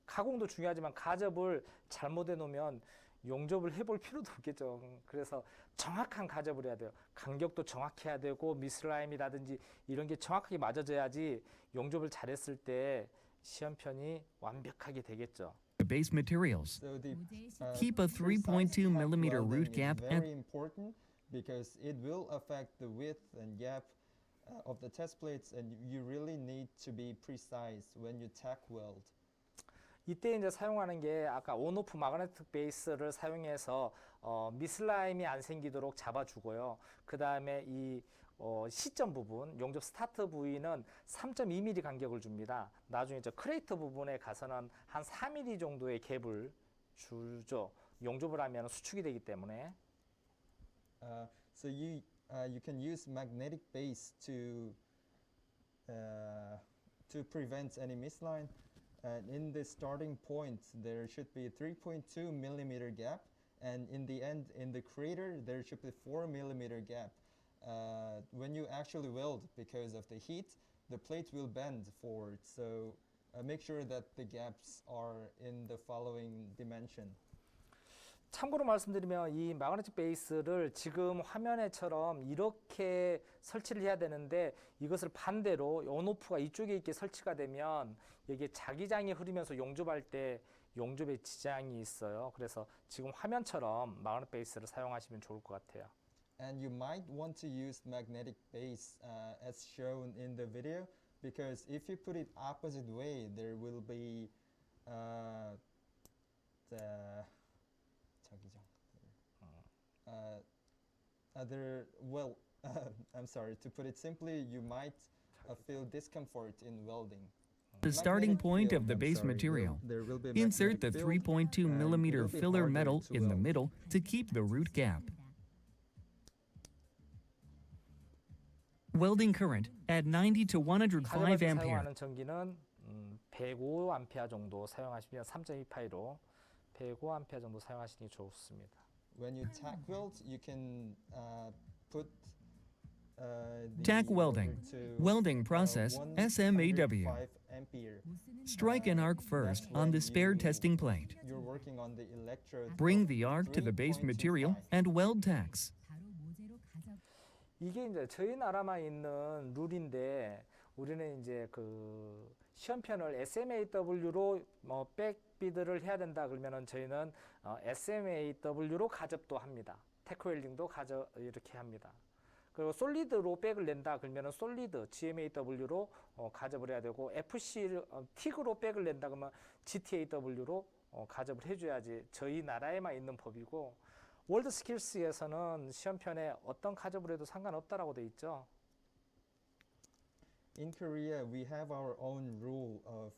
가공도 중요하지만 가접을 잘못해 놓으면 용접을 해볼 필요도 없겠죠. 그래서 정확한 가접을 해야 돼요. 간격도 정확해야 되고 미스라임이라든지 이런 게 정확하게 맞아져야지 용접을 잘했을 때 시험편이 완벽하게 되겠죠. The base materials. So the 모재의 Keep a precise 3.2 tack millimeter welding root is gap very and important because it will affect the width and gap of the test plates, and you really need to be precise when you tack weld. 이때 이제 사용하는 게 아까 온오프 마그네틱 베이스를 사용해서 미슬라임이 안 생기도록 잡아주고요. 그 다음에 이 시점 부분, 용접 스타트 부위는 3.2mm 간격을 줍니다. 나중에 저 크레이트 부분에 가서는 한 4mm 정도의 갭을 주죠. 용접을 하면 수축이 되기 때문에. So you can use magnetic base to prevent any misline. And in the starting point, there should be a 3.2 millimeter gap, and in the end, in the crater, there should be 4 millimeter gap. When you actually weld, because of the heat, the plate will bend forward. So make sure that the gaps are in the following dimension. 참고로 말씀드리면 이 마그네틱 베이스를 지금 화면에처럼 이렇게 설치를 해야 되는데 이것을 반대로 온오프가 이쪽에 있게 설치가 되면 이게 자기장이 흐르면서 용접할 때 용접에 지장이 있어요. 그래서 지금 화면처럼 마그네틱 베이스를 사용하시면 좋을 것 같아요. And you might want to use magnetic base as shown in the video, because if you put it opposite way, there will be the 자기장. I'm sorry, to put it simply, you might feel discomfort in welding. the starting point of the base material. Insert the 3.2 millimeter filler metal in the middle to keep the root gap. Welding current at 90 to 105 가접할 때 ampere. 사용하는 전기는 105A 정도 사용하시면 3.28로 105A 정도 사용하시는 게 좋습니다. When you tack weld, you can put the Tack welding. welder to, Welding process, SMAW. 105 ampere. Strike an arc first on the spare testing plate. You're working on the electrode. Bring the arc to the base material and weld tacks. 바로 모재로 가접. 이게 이제 저희 나라만 있는 룰인데 우리는 이제 그 시험편을 SMAW로 백비드를 해야 된다 그러면은 저희는 SMAW로 가접도 합니다. 테크 웰딩도 가접 이렇게 합니다. 그리고 솔리드로 백을 낸다 그러면은 솔리드 GMAW로 가접을 해야 되고 FC 틱으로 백을 낸다 그러면 GTAW로 가접을 해줘야지 저희 나라에만 있는 법이고 월드 스킬스에서는 시험편에 어떤 가접을 해도 상관없다라고 돼 있죠. In Korea, we have our own rule of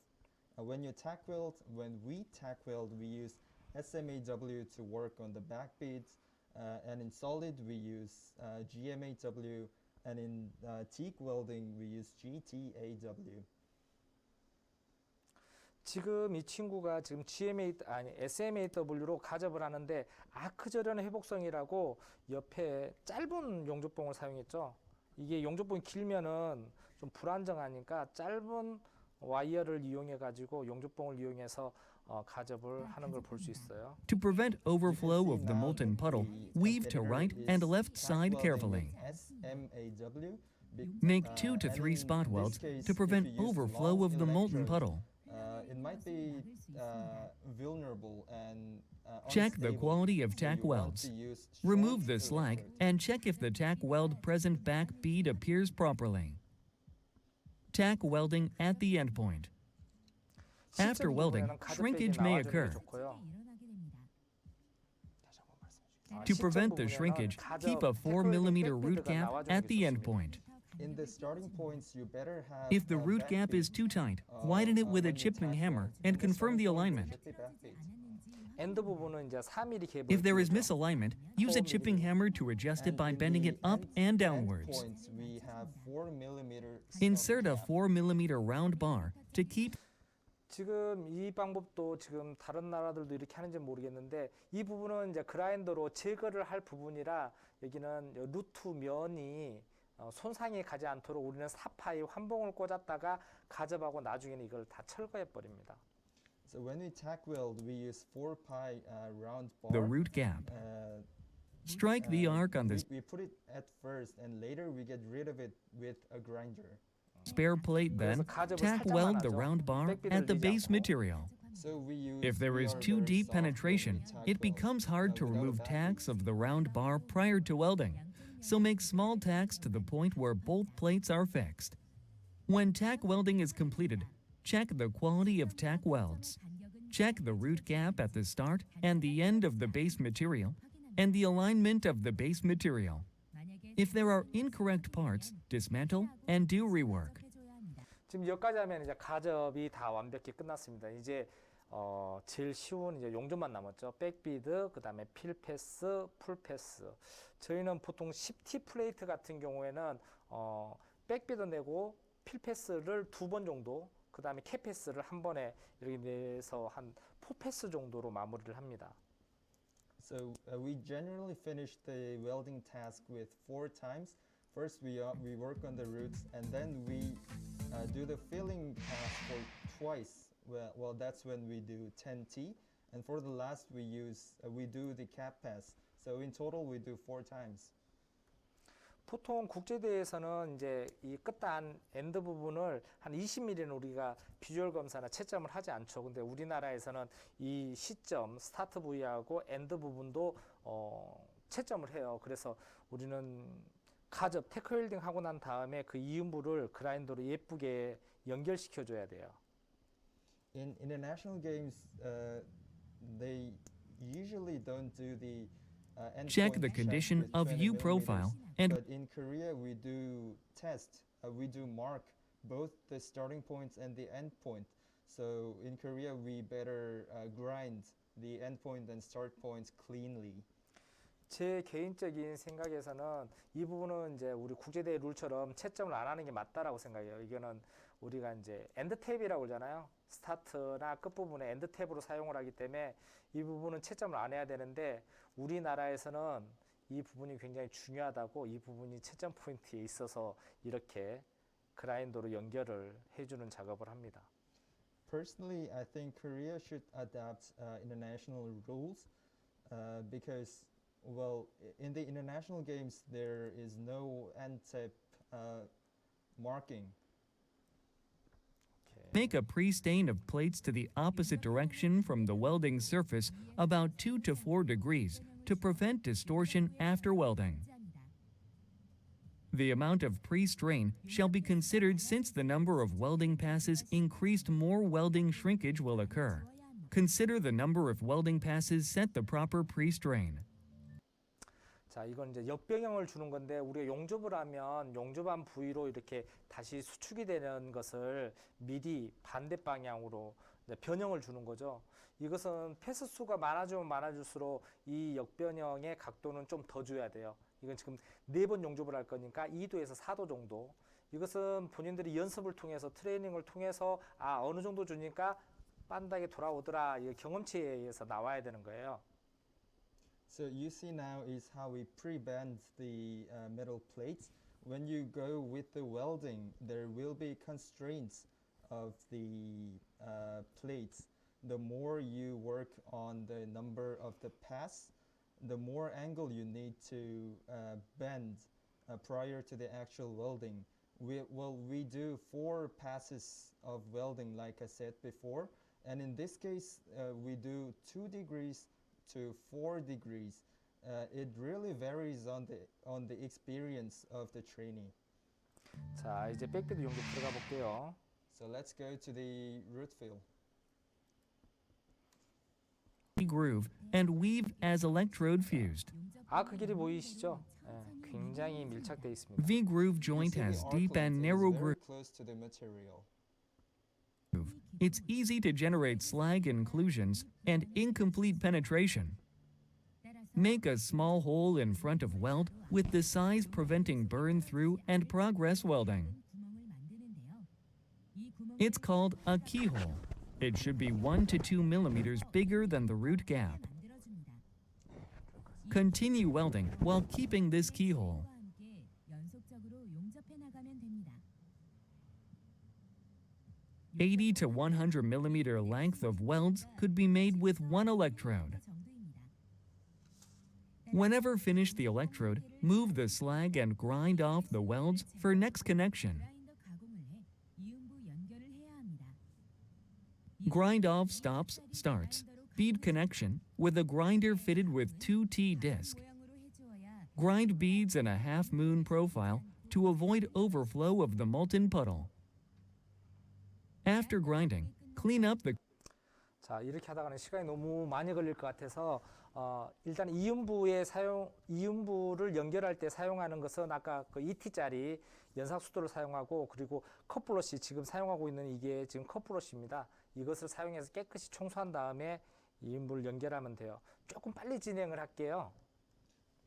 when you tack weld, when we tack weld, we use SMAW to work on the back beads, and in solid we use GMAW, and in TEAC welding we use GTAW. 지금 이 친구가 지금 SMAW로 가접을 하는데 아크 절연의 회복성이라고 옆에 짧은 용접봉을 사용했죠. 이게 용접봉이 길면은 좀 불안정하니까 짧은 와이어를 이용해 가지고 용접봉을 이용해서 가접을 하는 걸 볼 수 있어요. To prevent overflow of the molten puddle, weave to right and left side carefully. SMAW. Make 2 to 3 spot welds to prevent overflow of the molten puddle. It might be vulnerable and Check the unstable, quality of so tack you want welds. to use Remove short the slag electrodes. and check if the tack weld present back bead appears properly. Tack welding at the end point. After 실제 welding, 부분에는 가접백이 shrinkage may 나와주는 게 occur. 좋고요. 일어나게 됩니다. To prevent the shrinkage, keep a 4 mm root gap at the end point. In the starting points, you better have If the a root back gap bead, is too tight, widen it with a when you chipping tack hammer weld. and In the confirm the starting point, alignment. chip the back bead. 엔드 부분은 이제 4mm 케이블. If there is misalignment, use a chipping hammer to adjust it by And in bending the it up and downwards. Points, we have 4 millimeter Insert a gap. 4 mm round bar to keep 지금 이 방법도 지금 다른 나라들도 이렇게 하는지 모르겠는데 이 부분은 이제 그라인더로 제거를 할 부분이라 여기는 루트 면이 손상이 가지 않도록 우리는 4파이 환봉을 꽂았다가 가접하고 나중에는 이걸 다 철거해 버립니다. So when we tack weld, we use 4 pi round bar. the root gap. Strike the arc on the We put it at first, and later we get rid of it with a grinder. spare plate, then tack weld the round bar at the base material. So we use. If there we is are too very deep soft when we penetration, tack it weld. becomes hard to Without a remove back tacks bead. of the round bar prior to welding, so make small tacks to the point where both plates are fixed. When tack welding is completed, check the quality of tack welds. Check the root gap at the start and the end of the base material, and the alignment of the base material. If there are incorrect parts, dismantle and do rework. 지금 여기까지 하면 이제 가접이 다 완벽히 끝났습니다. 이제 제일 쉬운 이제 용접만 남았죠. 백비드, 그다음에 필패스, 풀패스. 저희는 보통 10T 플레이트 같은 경우에는 백비드 내고 필패스를 2번 정도, 그다음에 캐패스를 한 번에 이렇게 내서 한 4패스 정도로 마무리를 합니다. So we generally finish the welding task with 4 times. First, we work on the roots, and then we do the filling pass for twice. Well, that's when we do 10T, and for the last we do the cap pass. So in total, we do 4 times. 보통 국제대회에서는 이제 이 끝단 엔드 부분을 한 20mm는 우리가 비주얼 검사나 채점을 하지 않죠. 근데 우리나라에서는 이 시점, 스타트 부위하고 엔드 부분도 채점을 해요. 그래서 우리는 가접, 테크 웰딩 하고 난 다음에 그 이음부를 그라인더로 예쁘게 연결시켜 줘야 돼요. In international games, they usually don't do the Check endpoint the condition with of 20 U millimeters. profile and But in Korea, we do test. We do mark both the starting points and the end point. So in Korea, we better grind the end point and start points cleanly. 제 개인적인 생각에서는 이 부분은 이제 우리 국제대회 룰처럼 채점을 안 하는 게 맞다라고 생각해요. 이거는 우리가 이제 엔드 탭이라고 그러잖아요. 스타트나 끝부분에 엔드 탭으로 사용을 하기 때문에 이 부분은 채점을 안 해야 되는데 우리나라에서는 이 부분이 굉장히 중요하다고 이 부분이 채점 포인트에 있어서 이렇게 그라인더로 연결을 해주는 작업을 합니다. Personally, I think Korea should adapt international rules because, well, in the international games, there is no end tip marking. make a pre-stain of plates to the opposite direction from the welding surface about 2 to 4 degrees to prevent distortion after welding. The amount of pre-strain shall be considered since the number of welding passes increased, more welding shrinkage will occur. Consider the number of welding passes set the proper pre-strain. 자, 이건 이제 역병형을 주는 건데 우리가 용접을 하면 용접한 부위로 이렇게 다시 수축이 되는 것을 미리 반대 방향으로 이제 변형을 주는 거죠. 이것은 패스 수가 많아지면 많아질수록 이 역변형의 각도는 좀 더 줘야 돼요. 이건 지금 4번 용접을 할 거니까 2도에서 4도 정도. 이것은 본인들이 연습을 통해서 트레이닝을 통해서 어느 정도 주니까 빤하게 돌아오더라. 이 경험치에 의해서 나와야 되는 거예요. So you see now is how we pre-bend the metal plates. When you go with the welding, there will be constraints of the plates. The more you work on the number of the pass, the more angle you need to bend prior to the actual welding. We do 4 passes of welding, like I said before, and in this case, we do 2 degrees to 4 degrees. It really varies on the experience of the trainee. 자, 이제 백비드 용접 들어가 볼게요. So let's go to the root fill. groove and weave as electrode fused. 아크 길이 보이시죠? 굉장히 밀착되어 있습니다. V-groove joint You see has the deep arc and length is narrow very groove. close to the material. It's easy to generate slag inclusions and incomplete penetration. Make a small hole in front of weld with the size preventing burn through and progress welding. It's called a keyhole. It should be 1 to 2 millimeters bigger than the root gap. Continue welding while keeping this keyhole. 80 to 100 millimeter length of welds could be made with 1 electrode. Whenever finished the electrode, move the slag and grind off the welds for next connection. Grind off stops, starts, bead connection with a grinder fitted with 2T disc. Grind beads in a half-moon profile to avoid overflow of the molten puddle. After grinding, clean up the 자, 이렇게 하다가는 시간이 너무 많이 걸릴 것 같아서 일단 이음부를 연결할 때 사용하는 것은 아까 그 2T짜리 연삭수도를 사용하고 그리고 컵브러시 지금 사용하고 있는 이게 지금 컵브러시입니다. 이것을 사용해서 깨끗이 청소한 다음에 이음부를 연결하면 돼요. 조금 빨리 진행을 할게요.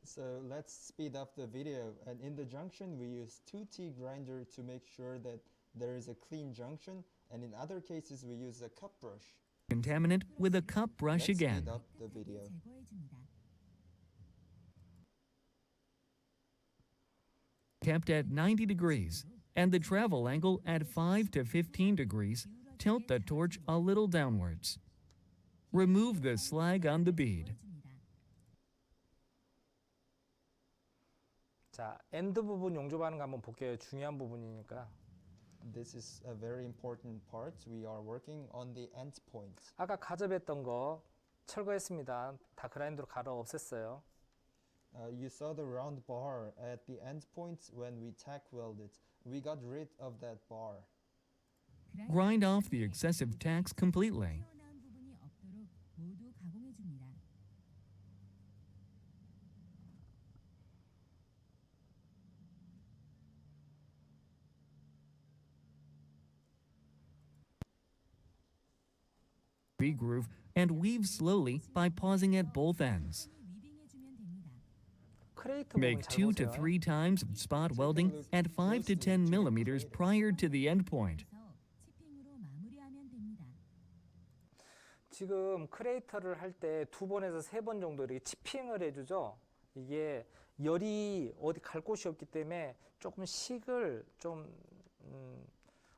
So let's speed up the video, and in the junction we use 2T grinder to make sure that there is a clean junction, and in other cases we use a cup brush. contaminant with a cup brush Let's again. speed up the video. Kept at 90 degrees and the travel angle at 5 to 15 degrees, tilt the torch a little downwards. Remove the slag on the bead. 자, 엔드 부분 용접하는 거 한번 볼게요. 중요한 부분이니까. This is a very important part. We are working on the end point. 아까 가접했던 거 철거했습니다. 다 그라인더로 갈아 없앴어요. You saw the round bar at the end point when we tack welded. We got rid of that bar. Grind off the excessive tacks completely. 튀어나온 부분이 없도록 모두 가공해 줍니다. V-groove and weave slowly by pausing at both ends. 크레이트 부분 Make 잘 2 to 보세요. 3 times spot welding at 5 to 10 millimeters prior to the end point. 치핑으로 마무리하면 됩니다. 지금 크레이터를 할 때 2번에서 3번 정도 이렇게 치핑을 해주죠. 이게 열이 어디 갈 곳이 없기 때문에 조금 식을 좀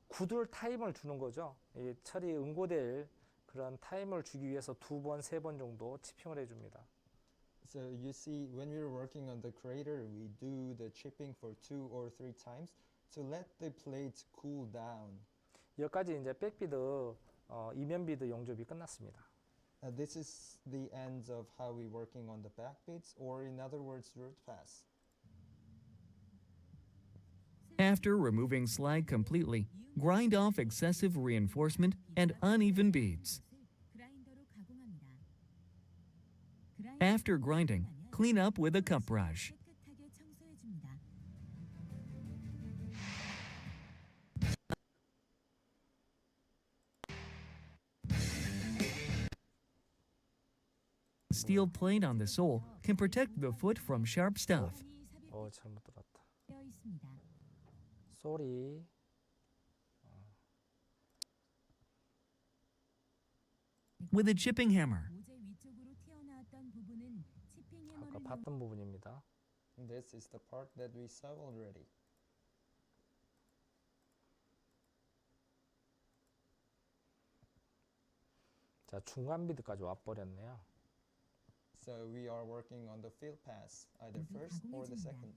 굳을 타임을 주는 거죠. 이 철이 응고될 그런 타임을 주기 위해서 2번, 3번 정도 치핑을 해줍니다. So you see, when we're working on the crater, we do the chipping for 2 or 3 times to let the plate cool down. 여기까지 이제 백비드 이면 비드 용접이 끝났습니다. This is the end of how we're working on the back beads, or in other words, root pass. After removing slag completely, grind off excessive reinforcement and uneven beads. 그라인더로 가공합니다. After grinding, Clean up with a cup brush. 깨끗하게 청소해 줍니다. Steel plate on the sole can protect the foot from sharp stuff. 잘못 들었다. 되어 있습니다. 쏘리. With a chipping hammer, 모재 위쪽으로 튀어나왔던 부분은 치핑 아까 해머를 봤던 부분입니다. This is the part that we saw already. 자, 중간 비드까지 와버렸네요. So we are working on the field pass, either 모두 first or the 가공해줍니다. second.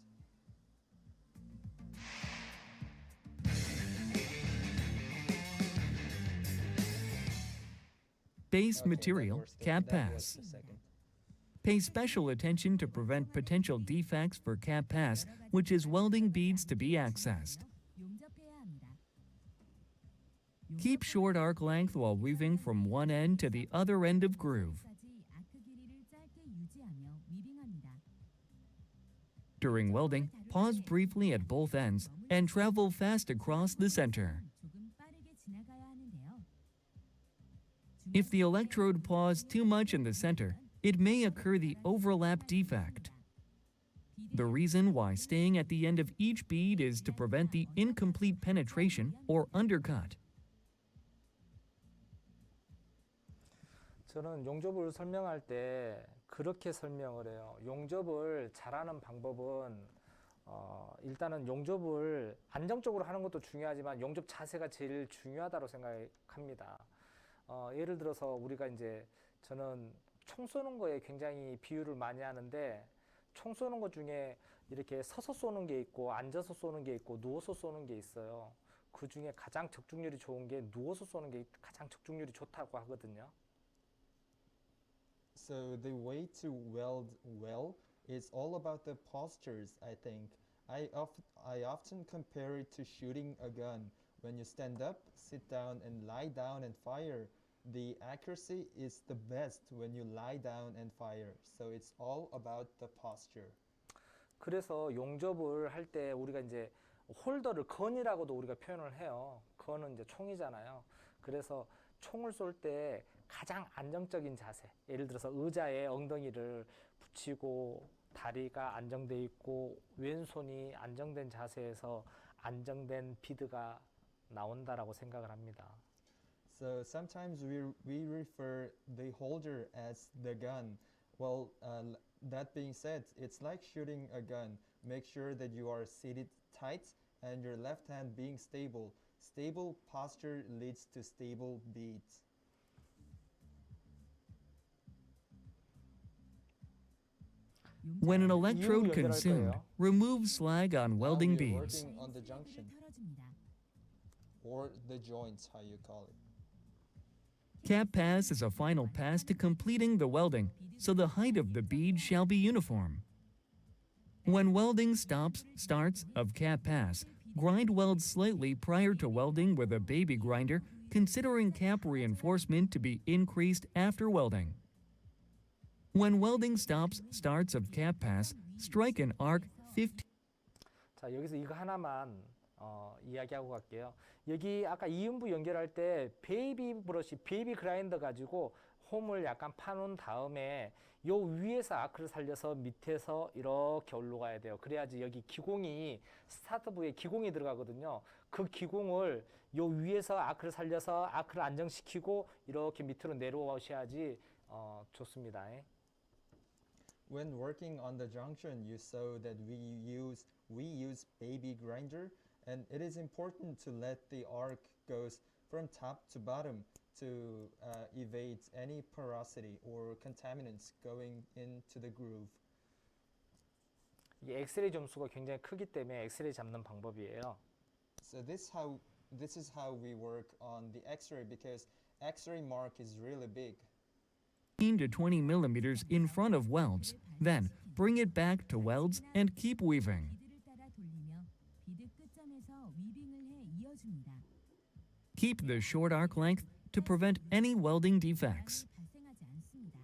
base Okay, material, cap that was pass. the second. Pay special attention to prevent potential defects for cap pass, which is welding beads to be accessed. 용접해야 합니다. Keep short arc length while weaving from one end to the other end of groove. 까지 아크 길이를 짧게 유지하며 위빙합니다. During welding, pause briefly at both ends and travel fast across the center. 조금 빠르게 지나가야 하는데요. If the electrode paws too much in the center, it may occur the overlap defect. The reason why staying at the end of each bead is to prevent the incomplete penetration or undercut. 저는 용접을 설명할 때 그렇게 설명을 해요. 용접을 잘하는 방법은 일단은 용접을 안정적으로 하는 것도 중요하지만 용접 자세가 제일 중요하다고 생각합니다. 예를 들어서 우리가 이제 저는 총 쏘는 거에 굉장히 비유를 많이 하는데 총 쏘는 것 중에 이렇게 서서 쏘는 게 있고 앉아서 쏘는 게 있고 누워서 쏘는 게 있어요. 그 중에 가장 적중률이 좋은 게 누워서 쏘는 게 가장 적중률이 좋다고 하거든요. So the way to weld well is all about the postures, I think. I often compare it to shooting a gun. When you stand up, sit down and lie down and fire, the accuracy is the best when you lie down and fire. So it's all about the posture. 그래서 용접을 할 때 우리가 이제 홀더를 건이라고도 우리가 표현을 해요. 건은 이제 총이잖아요. 그래서 총을 쏠 때 가장 안정적인 자세, 예를 들어서 의자에 엉덩이를 붙이고 다리가 안정돼 있고 왼손이 안정된 자세에서 안정된 비드가 나온다라고 생각을 합니다. So sometimes we refer the holder as the gun. Well, that being said, it's like shooting a gun. Make sure that you are seated tight and your left hand being stable. Stable posture leads to stable beats. When an electrode 연결할 consumed, 거예요. remove slag on welding Now we are beads. working on the junction 털어줍니다. or the joints, how you call it. Cap pass is a final pass to completing the welding, so the height of the bead shall be uniform. When welding starts of cap pass, grind weld slightly prior to welding with a baby grinder, considering cap reinforcement to be increased after welding. When welding starts of cap pass, strike an arc 15. 자, 여기서 이거 하나만 이야기하고 갈게요. 여기 아까 이음부 연결할 때 베이비 브러쉬, 베이비 그라인더 가지고 홈을 약간 파놓은 다음에 요 위에서 아크를 살려서 밑에서 이렇게 올라가야 돼요. 그래야지 여기 기공이 스타트부에 기공이 들어가거든요. 그 기공을 요 위에서 아크를 살려서 아크를 안정시키고 이렇게 밑으로 내려오셔야지 좋습니다. When working on the junction, you saw that we use baby grinder, and it is important to let the arc goes from top to bottom to evade any porosity or contaminants going into the groove. 이 엑스레이 점수가 굉장히 크기 때문에 엑스레이 잡는 방법이에요. So this is how we work on the X-ray, because X-ray mark is really big. 15 to 20 millimeters in front of welds. Then, bring it back to welds and keep weaving. 비드를 따라 돌리며 비드 끝점에서 위빙을 해 이어줍니다. Keep the short arc length to prevent any welding defects. 발생하지 않습니다.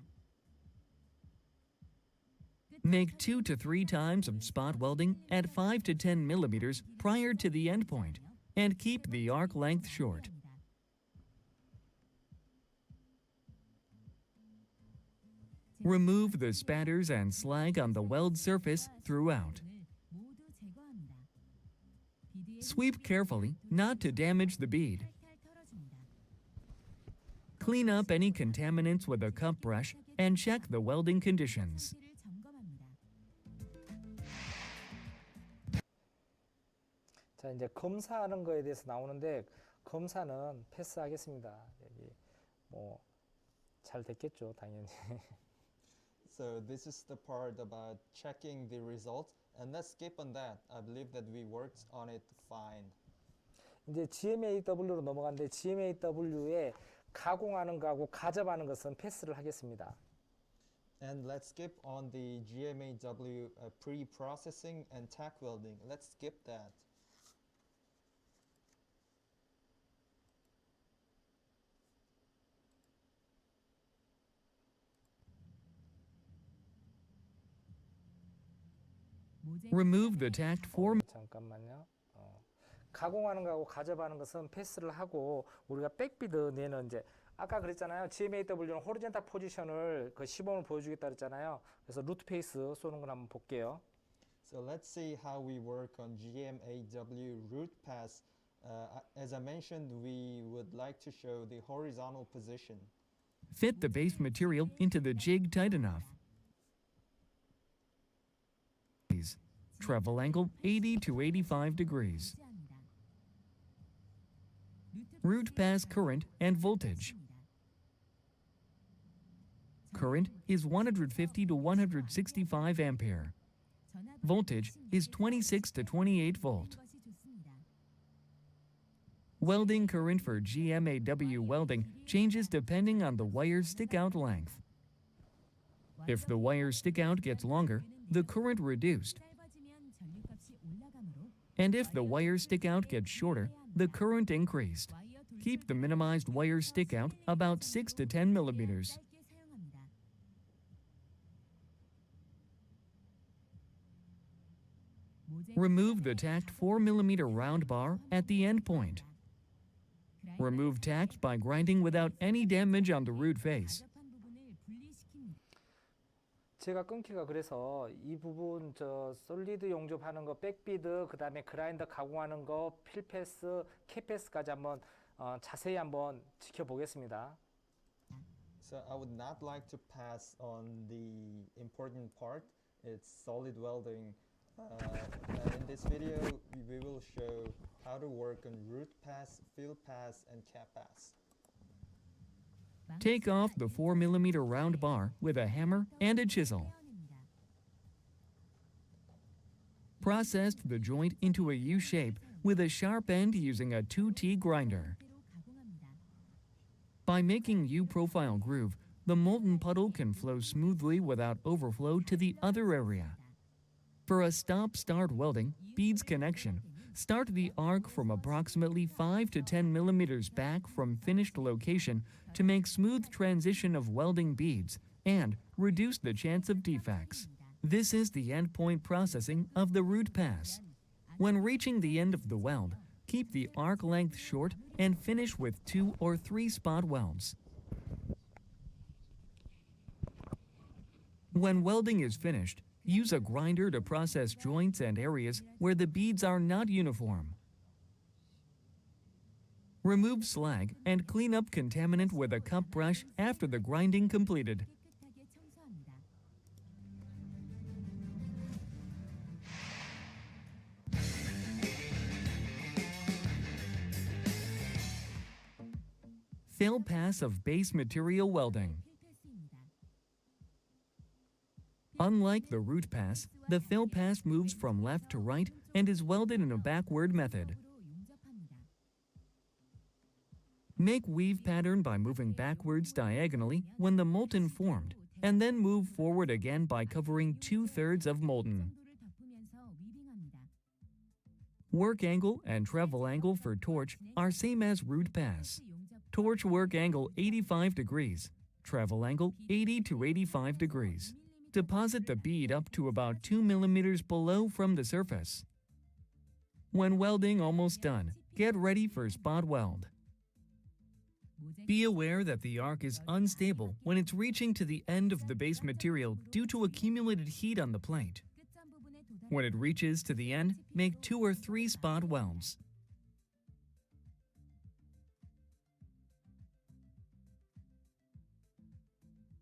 끝 Make 2 to 3 times of spot welding at 5 to 10 millimeters prior to the endpoint, and keep the arc length short. Remove the spatters and slag on the weld surface throughout. 모두 제거합니다. 비드에 Sweep carefully not to damage the bead. 탈탈 털어줍니다. Clean up any contaminants with a cup brush and check the welding conditions. 상태를 점검합니다. 자, 이제 검사하는 거에 대해서 나오는데 검사는 패스하겠습니다. 여기 뭐 잘 됐겠죠, 당연히. So this is the part about checking the results, and let's skip on that. I believe that we worked on it fine. 이제 GMAW로 넘어가는데 GMAW에 가공하는 거하고 가접하는 것은 패스를 하겠습니다. And let's skip on the GMAW pre-processing and tack welding. Let's skip that. Remove the tacked form. 잠깐만요. 가공하는 거하고 가접하는 것은 패스를 하고 우리가 백비드 내는 이제 아까 그랬잖아요. GMAW는 호리젠탈 포지션을 그 시범을 보여주겠다 그랬잖아요. 그래서 루트 페이스 쏘는 걸 한번 볼게요. So let's see how we work on GMAW root pass. As I mentioned, we would like to show the horizontal position. Fit the base material into the jig tight enough. Travel angle 80 to 85 degrees. 유지합니다. Root pass current and voltage. Current is 150 to 165 ampere. Voltage is 26 to 28 volt. 것이 좋습니다. Welding current for GMAW welding changes depending on the wire's stick-out length. If the wire stick-out gets longer, the current reduced, 짧아지면 전류값이 올라가므로 and if the wire stick-out gets shorter, the current increased. 와이어 돌 Keep the minimized wire stick-out about 6 to 10 millimeters. 짧게 사용합니다. Remove the tacked 4mm round bar at the end point. Remove tacks by grinding without any damage on the root face. 가접한 부분을 분리시킵니다. 제가 끊기가 그래서 이 부분 저 솔리드 용접하는 거 백비드 그다음에 그라인더 가공하는 거 필패스 K패스까지 한번 자세히 한번 지켜보겠습니다. So I would not like to pass on the important part. It's solid welding. And in this video, we will show how to work on root pass, fill pass, and cap pass. Take off the 4mm round bar with a hammer and a chisel. 떼어냅니다. Process the joint into a U shape with a sharp end using a 2T grinder. 대로 가공합니다. By making U-profile groove, the molten puddle can flow smoothly without overflow to the other area. For a stop-start welding, beads connection, start the arc from approximately 5 to 10 millimeters back from finished location to make smooth transition of welding beads and reduce the chance of defects. This is the endpoint processing of the root pass. When reaching the end of the weld, keep the arc length short and finish with 2 or 3 spot welds. When welding is finished, use a grinder to process joints and areas where the beads are not uniform. Remove slag and clean up contaminant with a cup brush after the grinding completed. 깨끗하게 청소합니다. Fill pass of base material welding. 필패스입니다. Unlike the root pass, the fill pass moves from left to right and is welded in a backward method. 으로 용접합니다. Make weave pattern by moving backwards diagonally when the molten formed, and then move forward again by covering 2/3 of molten. 정도를 덮으면서 위빙합니다. Work angle and travel angle for torch are same as root pass. 용접 Torch work angle 85 degrees, travel angle 80 to 85 degrees. Deposit the bead up to about 2 millimeters below from the surface. When welding almost done, get ready for spot weld. Be aware that the arc is unstable when it's reaching to the end of the base material due to accumulated heat on the plate. When it reaches to the end, make 2 or 3 spot welds.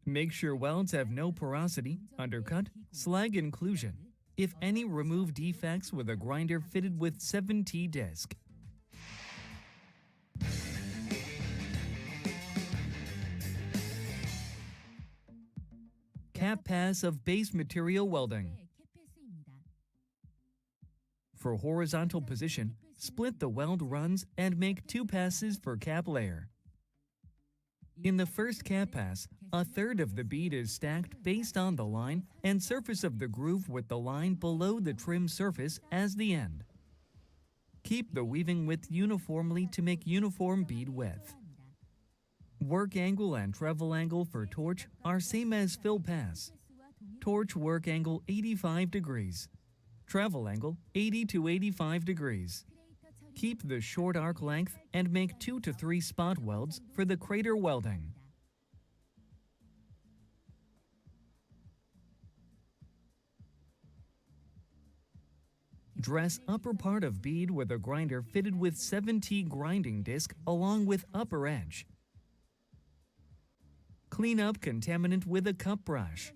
Make sure welds have no porosity, undercut, slag inclusion. If any, remove defects with a grinder fitted with 7T disc. Cap pass of base material welding. For horizontal position, split the weld runs and make 2 passes for cap layer. In the first cap pass, a third of the bead is stacked based on the line and surface of the groove with the line below the trim surface as the end. Keep the weaving width uniformly to make uniform bead width. Work angle and travel angle for torch are same as fill pass. Torch work angle 85 degrees. Travel angle 80 to 85 degrees. Keep the short arc length and make 2 to 3 spot welds for the crater welding. Dress upper part of bead with a grinder fitted with 7T grinding disc along with upper edge. Clean up contaminant with a cup brush.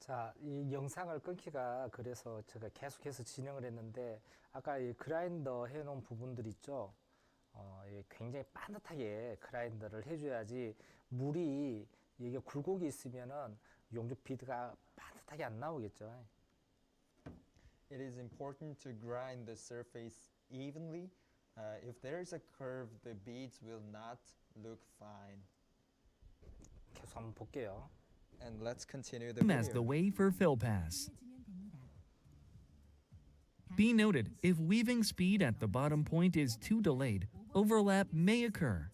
자, 이 영상을 끊기가 그래서 제가 계속해서 진행을 했는데 아까 이 그라인더 해놓은 부분들 있죠. 굉장히 빠듯하게 그라인더를 해줘야지 물이 이게 굴곡이 있으면은 용접 비드가 빠듯하게 안 나오겠죠. It is important to grind the surface evenly. If there is a curve, the beads will not look fine. 계속 한번 볼게요. And let's continue the As the video. way for fill pass. Be noted, if weaving speed at the bottom point is too delayed, overlap may occur.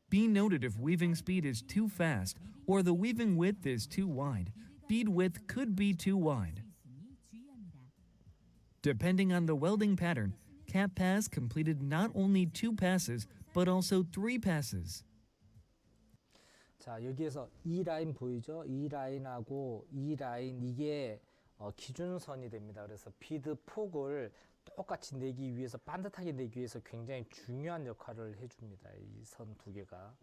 Be noted if weaving speed is too fast or the weaving width is too wide, bead width could be too wide. Depending on the welding pattern, cap pass completed not only 2 passes but also 3 passes. 자, 여기에서 이 라인 보이죠? 이 라인하고 이 라인 이게 기준선이 됩니다. 그래서 비드 폭을 똑같이 내기 위해서 반듯하게 내기 위해서 굉장히 중요한 역할을 해줍니다. 이 선 2개가.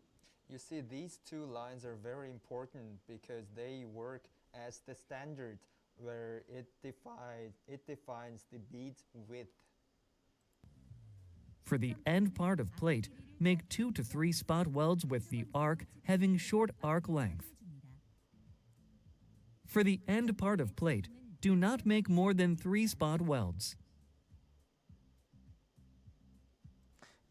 You see, these 2 lines are very important because they work as the standard where it defines the bead width. For the end part of plate, make 2 to 3 spot welds with the arc having short arc length. For the end part of plate, do not make more than 3 spot welds.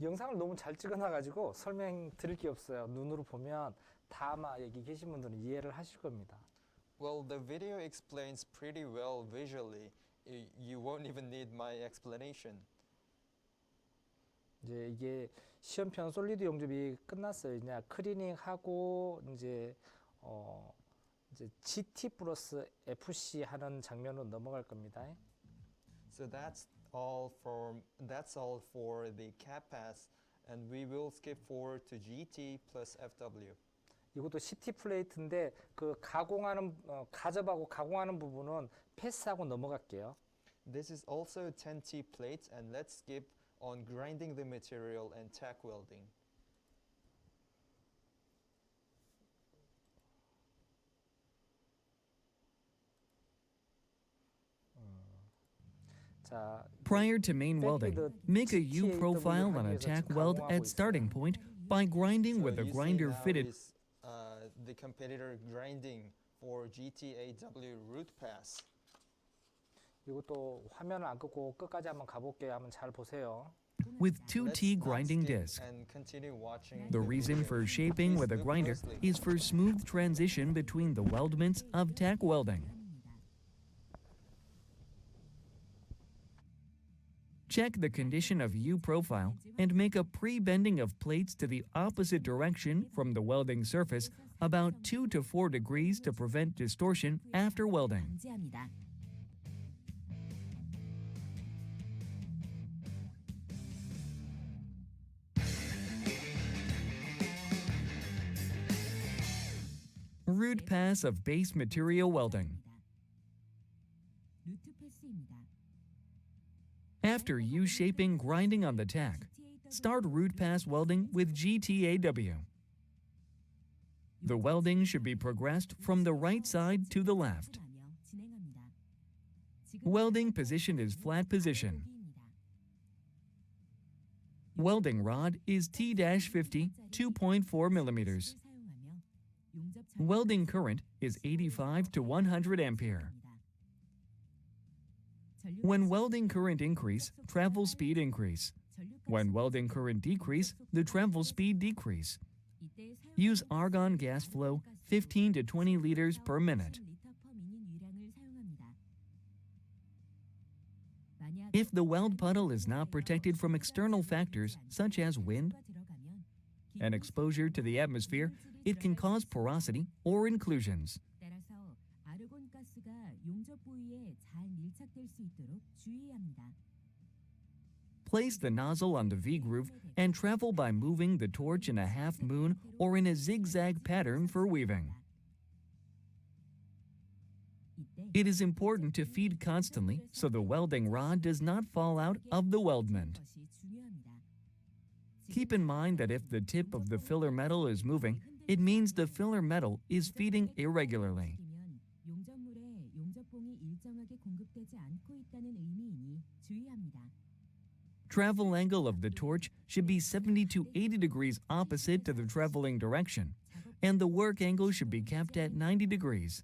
영상을 너무 잘 찍어놔가지고 설명 드릴 게 없어요. 눈으로 보면 다 아마 여기 계신 분들은 이해를 하실 겁니다. Well, the video explains pretty well visually. You won't even need my explanation. 이제 이게 시험편 솔리드 용접이 끝났어요. 이제 클리닝하고 이제 GT 플러스 FC 하는 장면으로 넘어갈 겁니다. So that's all for the cap pass, and we will skip forward to GT plus FW. 이것도 CT 플레이트인데 그 가접하고 가공하는 부분은 패스하고 넘어갈게요. This is also 10T plates, and let's skip on grinding the material and tack welding. 자, Prior to main welding, make a U profile on a tack weld at starting point by grinding with a you see grinder now fitted. is, the competitor grinding for GTAW root pass. 이것도 화면을 안 끄고 끝까지 한번 가볼게요. 한번 잘 보세요. with Let's 2T not grinding skip disc. and continue watching The reason video. for shaping Please with a look grinder closely. is for smooth transition between the weldments of tack welding. Check the condition of U profile and make a pre-bending of plates to the opposite direction from the welding surface about 2 to 4 degrees to prevent distortion after welding. 방지합니다. Root pass of base material welding. 루트 패스입니다. After U-shaping grinding on the tack, start root pass welding with GTAW. The welding should be progressed from the right side to the left. 하며 진행합니다. 지금 Welding position is flat position. 보기입니다. Welding rod is T-50 2.4 millimeters. 사용하며 용접 Welding current is 85 to 100 ampere. When welding current increase, travel speed increase. When welding current decrease, the travel speed decrease. Use argon gas flow 15 to 20 liters per minute. If the weld puddle is not protected from external factors such as wind and exposure to the atmosphere, it can cause porosity or inclusions. 따라서 아르곤 가스가 용접 부위에 잘 밀착될 수 있도록 주의합니다. Place the nozzle on the V-groove and travel by moving the torch in a half moon or in a zigzag pattern for weaving. It is important to feed constantly so the welding rod does not fall out of the weldment. 것이 중요합니다. Keep in mind that if the tip of the filler metal is moving, it means the filler metal is feeding irregularly. 면 용접물에 용접봉이 일정하게 공급되지 않고 있다는 의미이니 주의합니다. Travel angle of the torch should be 70 to 80 degrees opposite to the traveling direction, and the work angle should be kept at 90 degrees.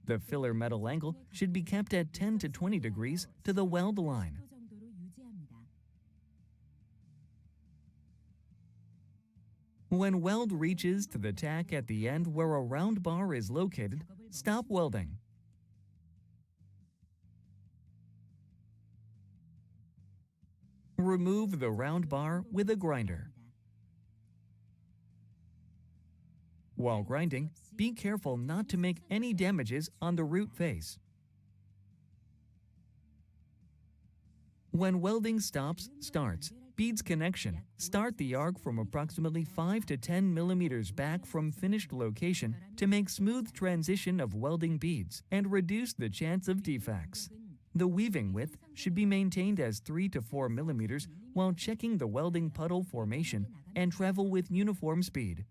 The filler metal angle should be kept at 10 to 20 degrees to the weld line. 10도 정도로 유지합니다. When weld reaches to the tack at the end where a round bar is located, stop welding. Remove the round bar with a grinder. While grinding, be careful not to make any damages on the root face. When welding starts, beads connection, start the arc from approximately 5 to 10 millimeters back from finished location to make smooth transition of welding beads and reduce the chance of defects. The weaving width should be maintained as 3 to 4 millimeters while checking the welding puddle formation and travel with uniform speed.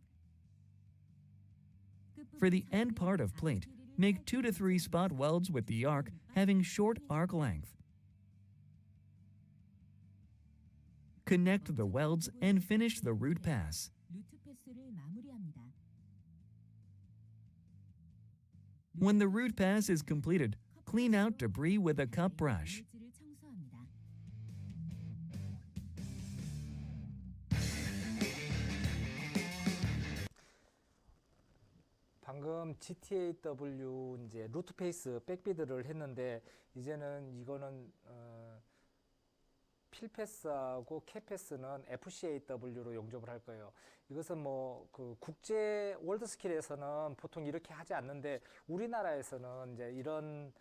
For the end part of plate, make 2 to 3 spot welds with the arc having short arc length. Connect the welds and finish the root pass. 루트 패스를 마무리합니다. When the root pass is completed, clean out debris with a cup brush. 물질을 청소합니다. 방금 GTAW 이제 루트 페이스 백비드를 했는데 이제는 이거는 필패스하고 캐패스는 FCAW로 용접을 할 거예요. 이것은 뭐 그 국제 월드 스킬에서는 보통 이렇게 하지 않는데 우리나라에서는 이제 이런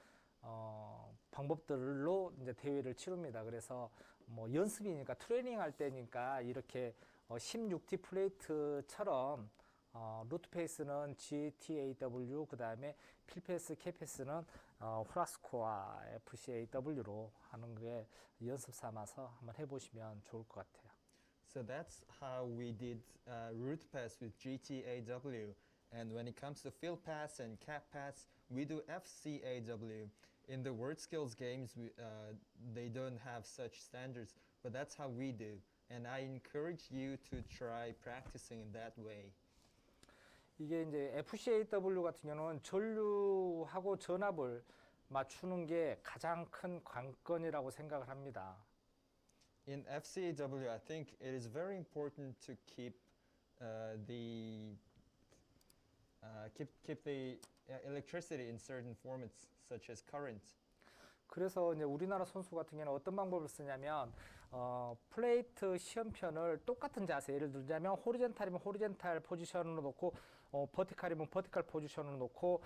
방법들로 이제 대회를 치릅니다. 그래서 뭐 연습이니까 트레이닝 할 때니까 이렇게 16T 플레이트처럼 루트 페이스는 GTAW, 그 다음에 필패스, 캐패스는 후라스코와 FCAW로 하는 게 연습 삼아서 한번 해보시면 좋을 것 같아요. So that's how we did root pass with GTAW. And when it comes to fill pass and cap pass, we do FCAW. In the Word Skills games, they don't have such standards, but that's how we do. And I encourage you to try practicing in that way. 이게 이제 FCAW 같은 경우는 전류하고 전압을 맞추는 게 가장 큰 관건이라고 생각을 합니다. In FCAW, I think it is very important to keep the electricity in certain formats, such as current. 그래서 이제 우리나라 선수 같은 경우는 어떤 방법을 쓰냐면 플레이트 시험편을 똑같은 자세, 예를 들자면 호리젠탈이면 호리젠탈 포지션으로 놓고 버티칼이면 버티칼 포지션으로 놓고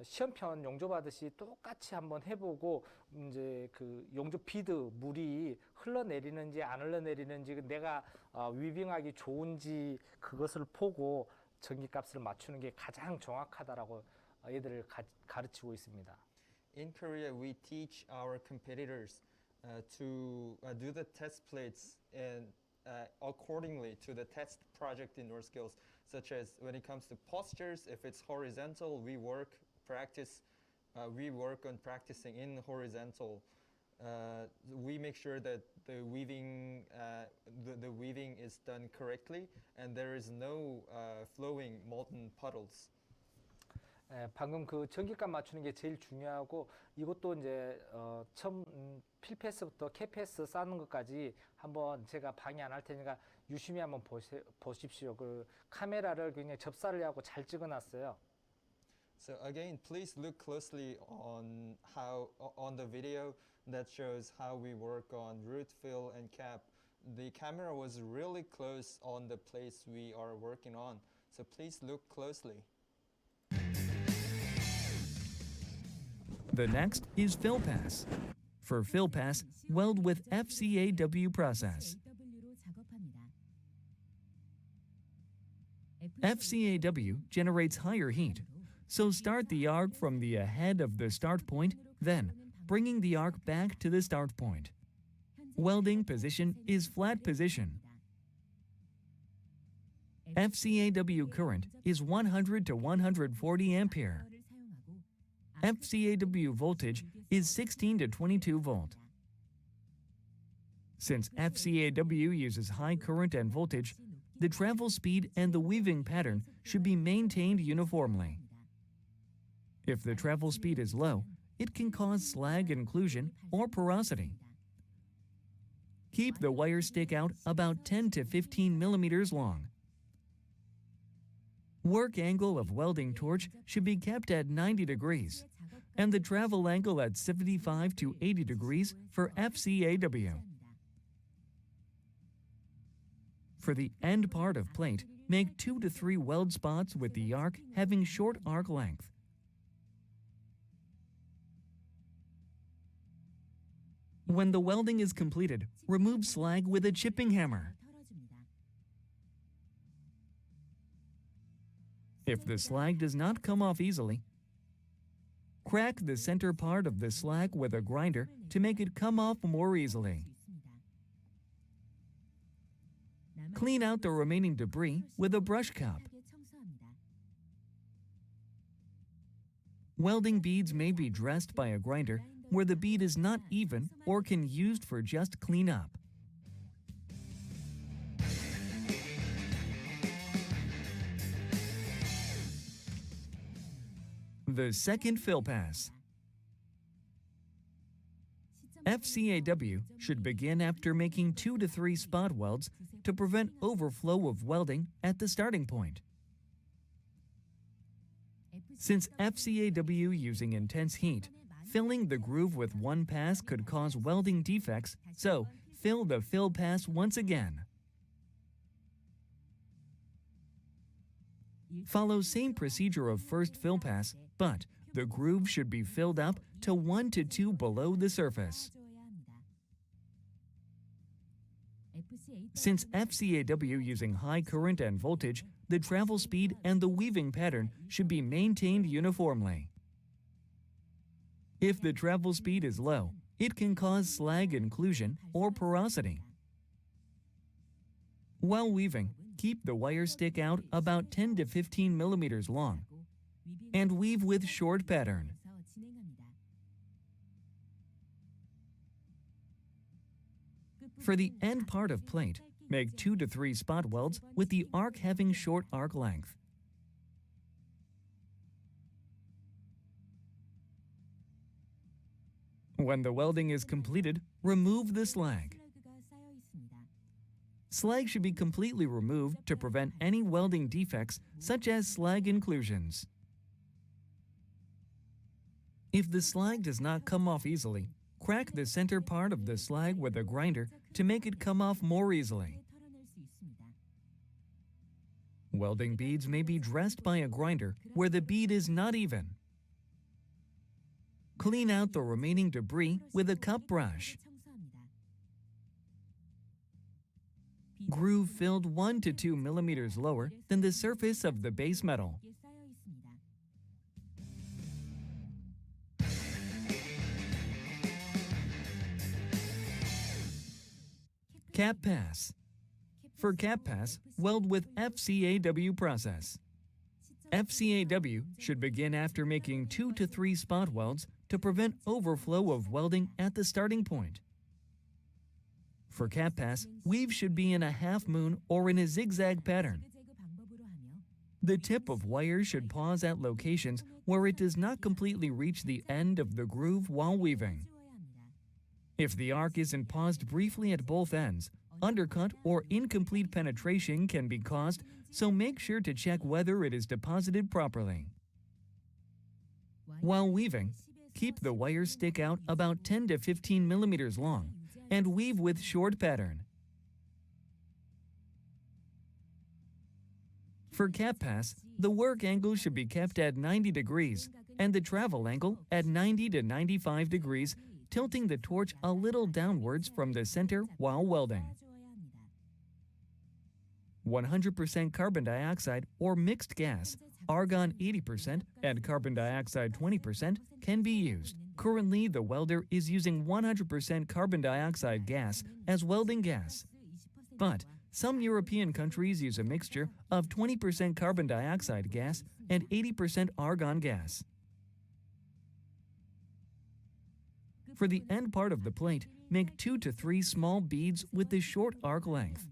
시험편 용접하듯이 똑같이 한번 해보고 이제 그 용접 비드 물이 흘러내리는지 안 흘러내리는지 내가 위빙하기 좋은지 그것을 보고 전기값을 맞추는 게 가장 정확하다라고 얘들을 가르치고 있습니다. In Korea, we teach our competitors to do the test plates and accordingly to the test project in Northskills, such as when it comes to postures, if it's horizontal, we work on practicing in horizontal. We make sure that the weaving is done correctly and there is no flowing molten puddles. 방금 그 전기값 맞추는 게 제일 중요하고 이것도 이제 처음 필패스부터 캐패스 쌓는 것까지 한번 제가 방해 안 할 테니까 유심히 한번 보십시오. 그 카메라를 굉장히 접사를 하고 잘 찍어놨어요. So again, please look closely on the video that shows how we work on root, fill, and cap. The camera was really close on the place we are working on. So please look closely. The next is fill pass. For fill pass, weld with FCAW process. FCAW generates higher heat, so start the arc from the ahead of the start point, then bringing the arc back to the start point. Welding position is flat position. FCAW current is 100 to 140 ampere. FCAW voltage is 16 to 22 volt. Since FCAW uses high current and voltage, the travel speed and the weaving pattern should be maintained uniformly. If the travel speed is low, it can cause slag inclusion or porosity. Keep the wire stick out about 10 to 15 millimeters long. Work angle of welding torch should be kept at 90 degrees, and the travel angle at 75 to 80 degrees for FCAW. For the end part of plate, make 2 to 3 weld spots with the arc having short arc length. When the welding is completed, remove slag with a chipping hammer. If the slag does not come off easily, crack the center part of the slag with a grinder to make it come off more easily. Clean out the remaining debris with a brush cup. Welding beads may be dressed by a grinder where the bead is not even or can be used for just cleanup. The second fill pass. FCAW should begin after making 2 to 3 spot welds to prevent overflow of welding at the starting point. Since FCAW using intense heat, filling the groove with one pass could cause welding defects, so fill the fill pass once again. Follow same procedure of first fill pass, but the groove should be filled up to 1 to 2 below the surface. Since FCAW using high current and voltage, the travel speed and the weaving pattern should be maintained uniformly. If the travel speed is low, it can cause slag inclusion or porosity. While weaving, keep the wire stick out about 10 to 15 millimeters long and weave with short pattern. For the end part of plate, make 2 to 3 spot welds with the arc having short arc length. When the welding is completed, remove the slag. Slag should be completely removed to prevent any welding defects such as slag inclusions. If the slag does not come off easily, crack the center part of the slag with a grinder to make it come off more easily. 털어낼 수 있습니다. Welding beads may be dressed by a grinder where the bead is not even. Clean out the remaining debris with a cup brush. 청소합니다. Groove filled 1 to 2 millimeters lower than the surface of the base metal. 비에 쌓여 있습니다. Cap pass. For cap pass, weld with FCAW process. FCAW should begin after making 2 to 3 spot welds to prevent overflow of welding at the starting point. For cap pass, weave should be in a half moon or in a zigzag pattern. 제거 방법으로 하며 The tip of wire should pause at locations where it does not completely reach the end of the groove while weaving. 주어야 합니다. If the arc isn't paused briefly at both ends, undercut or incomplete penetration can be caused, so make sure to check whether it is deposited properly. While weaving, keep the wire stick out about 10 to 15 millimeters long and weave with short pattern. For cap pass, the work angle should be kept at 90 degrees and the travel angle at 90 to 95 degrees, tilting the torch a little downwards from the center while welding. 주어야 합니다. 100% carbon dioxide or mixed gas, argon 80% and carbon dioxide 20% can be used. Currently, the welder is using 100% carbon dioxide gas as welding gas. But some European countries use a mixture of 20% carbon dioxide gas and 80% argon gas. For the end part of the plate, make 2 to 3 small beads with the short arc length.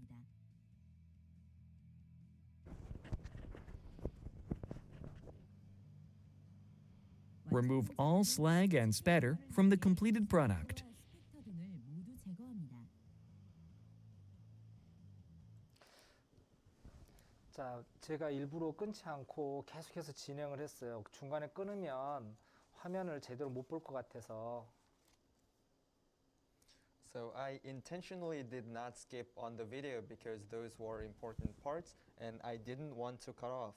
Remove all slag and spatter from the completed product. 스펙터 등을 모두 제거합니다. 자, 제가 일부러 끊지 않고 계속해서 진행을 했어요. 중간에 끊으면 화면을 제대로 못 볼 것 같아서. So I intentionally did not skip on the video because those were important parts and I didn't want to cut off.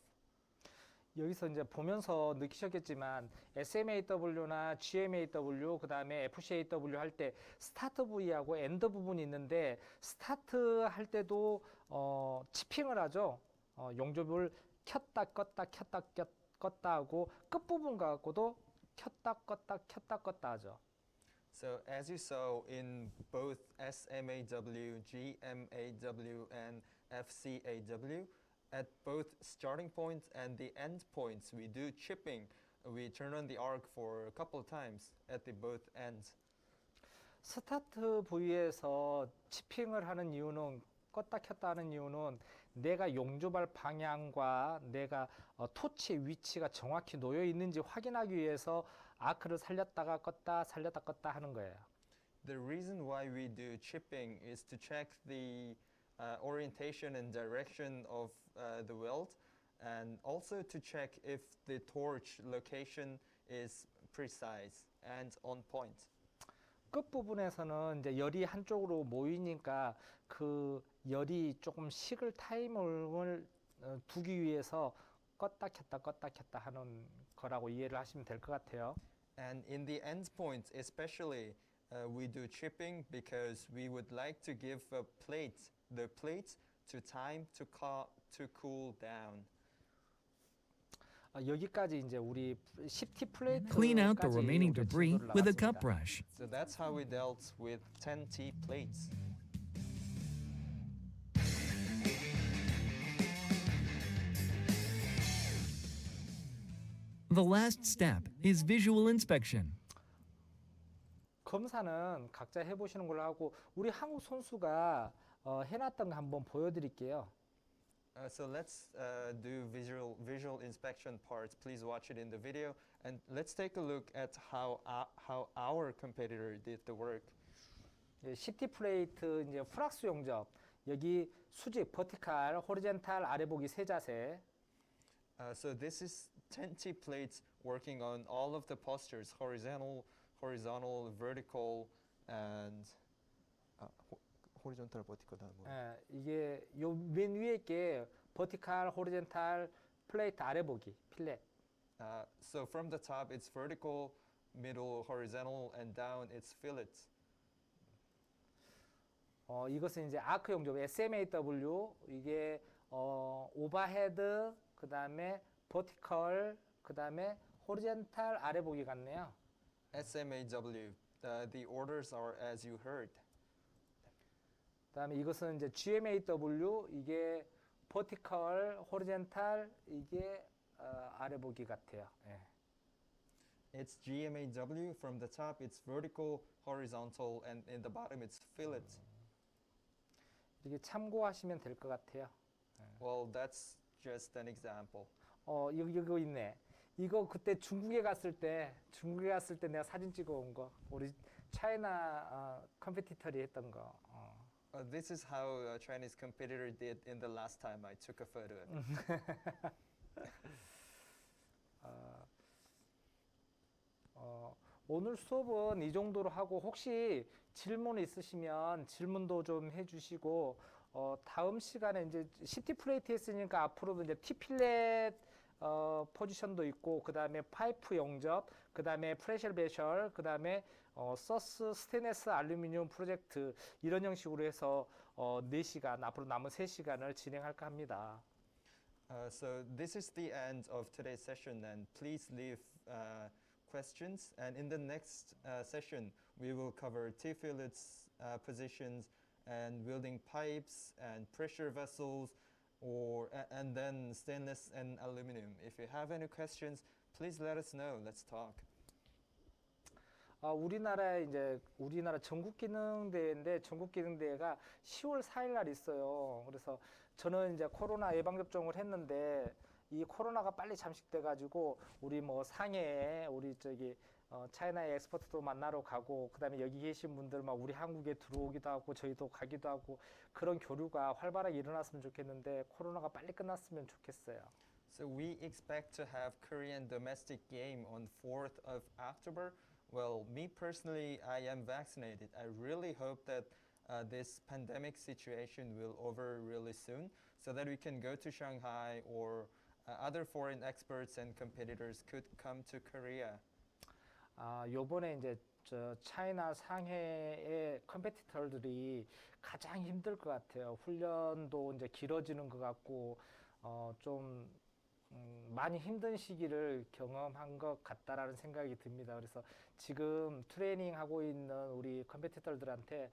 여기서 이제 보면서 느끼셨겠지만 SMAW나 GMAW 그다음에 FCAW 할 때 스타트 부위하고 엔드 부분이 있는데 스타트 할 때도 치핑을 하죠. 용접을 켰다 껐다 켰다 껐다 하고 끝 부분 갖고도 켰다 껐다 켰다 껐다 하죠. So as you saw in both SMAW, GMAW and FCAW, at both starting points and the end points, we do chipping. We turn on the arc for a couple of times at the both ends. 스타트 부위에서 치핑을 하는 이유는 껐다 켰다 하는 이유는 내가 용접할 방향과 내가 토치 위치가 정확히 놓여 있는지 확인하기 위해서 아크를 살렸다가 껐다 하는 거예요. The reason why we do chipping is to check the orientation and direction of the weld, and also to check if the torch location is precise and on point. 끝 부분에서는 이제 열이 한쪽으로 모이니까 그 열이 조금 식을 타이밍을 두기 위해서 껐다 켰다 하는 거라고 이해를 하시면 될 것 같아요. And in the end points, especially, we do chipping because we would like to give the plate to time to cool down. 여기까지 이제 우리 10T 플레이트 Clean out the remaining debris with a cup brush. So that's how we dealt with 10T plates. The last step is visual inspection. 검사는 각자 해보시는 걸로 하고 우리 한국 선수가 해놨던 거 한번 보여드릴게요. So let's do visual inspection parts. Please watch it in the video, and let's take a look at how our competitor did the work. 10T 플레이트 이제 프락스 용접 여기 수직 버티칼, 호리젠탈 아래 보기 세 자세. So this is 20 plates working on all of the postures, horizontal, vertical, and 호리존탈 버티컬 뭐. 예, 이게 요 맨 위에 게 버티칼, 호리젠탈, 플레이트 아래 보기, 필렛. so from the top it's vertical, middle horizontal, and down it's fillet. 이것은 이제 아크 용접 SMAW 이게 오버헤드 그다음에 버티컬 그다음에 호리젠탈 아래 보기 같네요. SMAW. The orders are as you heard. 그다음에 이것은 이제 GMAW 이게 버티컬, 호리젠탈 이게 아래 보기 같아요. 예. It's GMAW. From the top it's vertical, horizontal, and in the bottom it's fillet. 이렇게 참고하시면 될 것 같아요. Well, that's just an example. 이거 있네. 이거 그때 중국에 갔을 때 내가 사진 찍어 온 거. 우리 차이나 컴피티터리 했던 거. This is how a Chinese competitor did in the last time I took a photo of it. 오늘 수업은 이 정도로 하고 혹시 질문 있으시면 질문도 좀 해주시고 다음 시간에 이제 CT 플레이트 했으니까 앞으로도 이제 T 필렛 포지션도 있고 그 다음에 파이프 용접, 그 다음에 프레셔 베셜, 그 다음에 서스 스테인리스 알루미늄 프로젝트 이런 형식으로 해서 4시간 앞으로 남은 3시간을 진행할까 합니다. So this is the end of today's session, and please leave questions. And in the next session, we will cover T-fillets positions and welding pipes and pressure vessels, and then stainless and aluminum. If you have any questions, please let us know. Let's talk. 우리나라 전국기능대회인데 전국기능대회가 10월 4일 날 있어요. 그래서 저는 이제 코로나 예방접종을 했는데 이 코로나가 빨리 잠식돼 가지고 우리 뭐 상해에 우리 차이나의 엑스퍼트도 만나러 가고 그다음에 여기 계신 분들 막 우리 한국에 들어오기도 하고 저희도 가기도 하고 그런 교류가 활발하게 일어났으면 좋겠는데 코로나가 빨리 끝났으면 좋겠어요. So we expect to have Korean domestic game on 4th of October. Well, me personally, I am vaccinated. I really hope that this pandemic situation will over really soon so that we can go to Shanghai or other foreign experts and competitors could come to Korea. 요번에 이제 차이나 상해의 컴페티터들이 가장 힘들 것 같아요. 훈련도 이제 길어지는 것 같고 좀 많이 힘든 시기를 경험한 것 같다라는 생각이 듭니다. 그래서 지금 트레이닝 하고 있는 우리 컴페티터들한테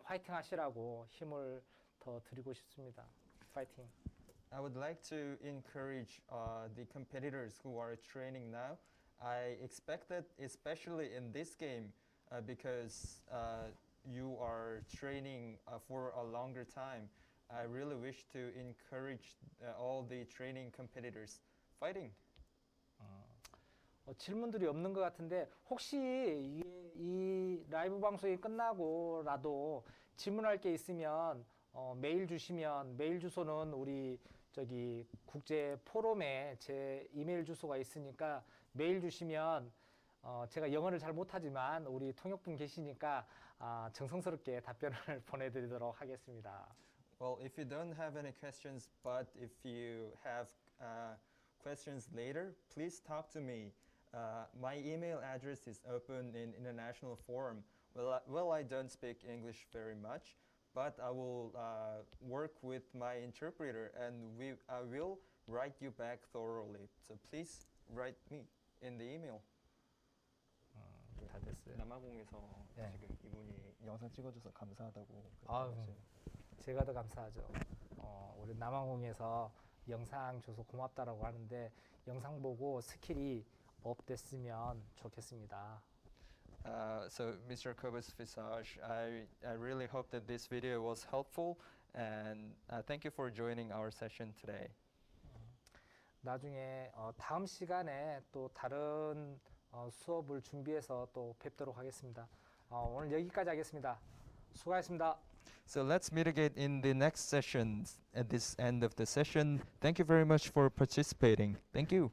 화이팅 하시라고 힘을 더 드리고 싶습니다. 파이팅. I would like to encourage the competitors who are training now. I expect that especially in this game because you are training for a longer time. I really wish to encourage all the training competitors fighting. 질문들이 없는 것 같은데 혹시 이 라이브 방송이 끝나고라도 질문할 게 있으면 메일 주시면 메일 주소는 우리 국제 포럼에 제 이메일 주소가 있으니까 메일 주시면 제가 영어를 잘 못하지만 우리 통역분 계시니까 정성스럽게 답변을 보내드리도록 하겠습니다. Well, if you don't have any questions, but if you have questions later, please talk to me. My email address is open in international forum. Well, I don't speak English very much, but I will work with my interpreter and I will write you back thoroughly. So please write me in the email. 다 됐어요. 남아공에서 네. 지금 이분이 영상 찍어줘서 감사하다고. 제가 더 감사하죠. 우리 남아공에서 영상 줘서 고맙다라고 하는데 영상 보고 스킬이 업됐으면 좋겠습니다. So Mr. Koba's Visage, I really hope that this video was helpful and thank you for joining our session today. 나중에 다음 시간에 또 다른 수업을 준비해서 또 뵙도록 하겠습니다. 오늘 여기까지 하겠습니다. 수고하셨습니다. So let's meet again in the next session at this end of the session. Thank you very much for participating. Thank you.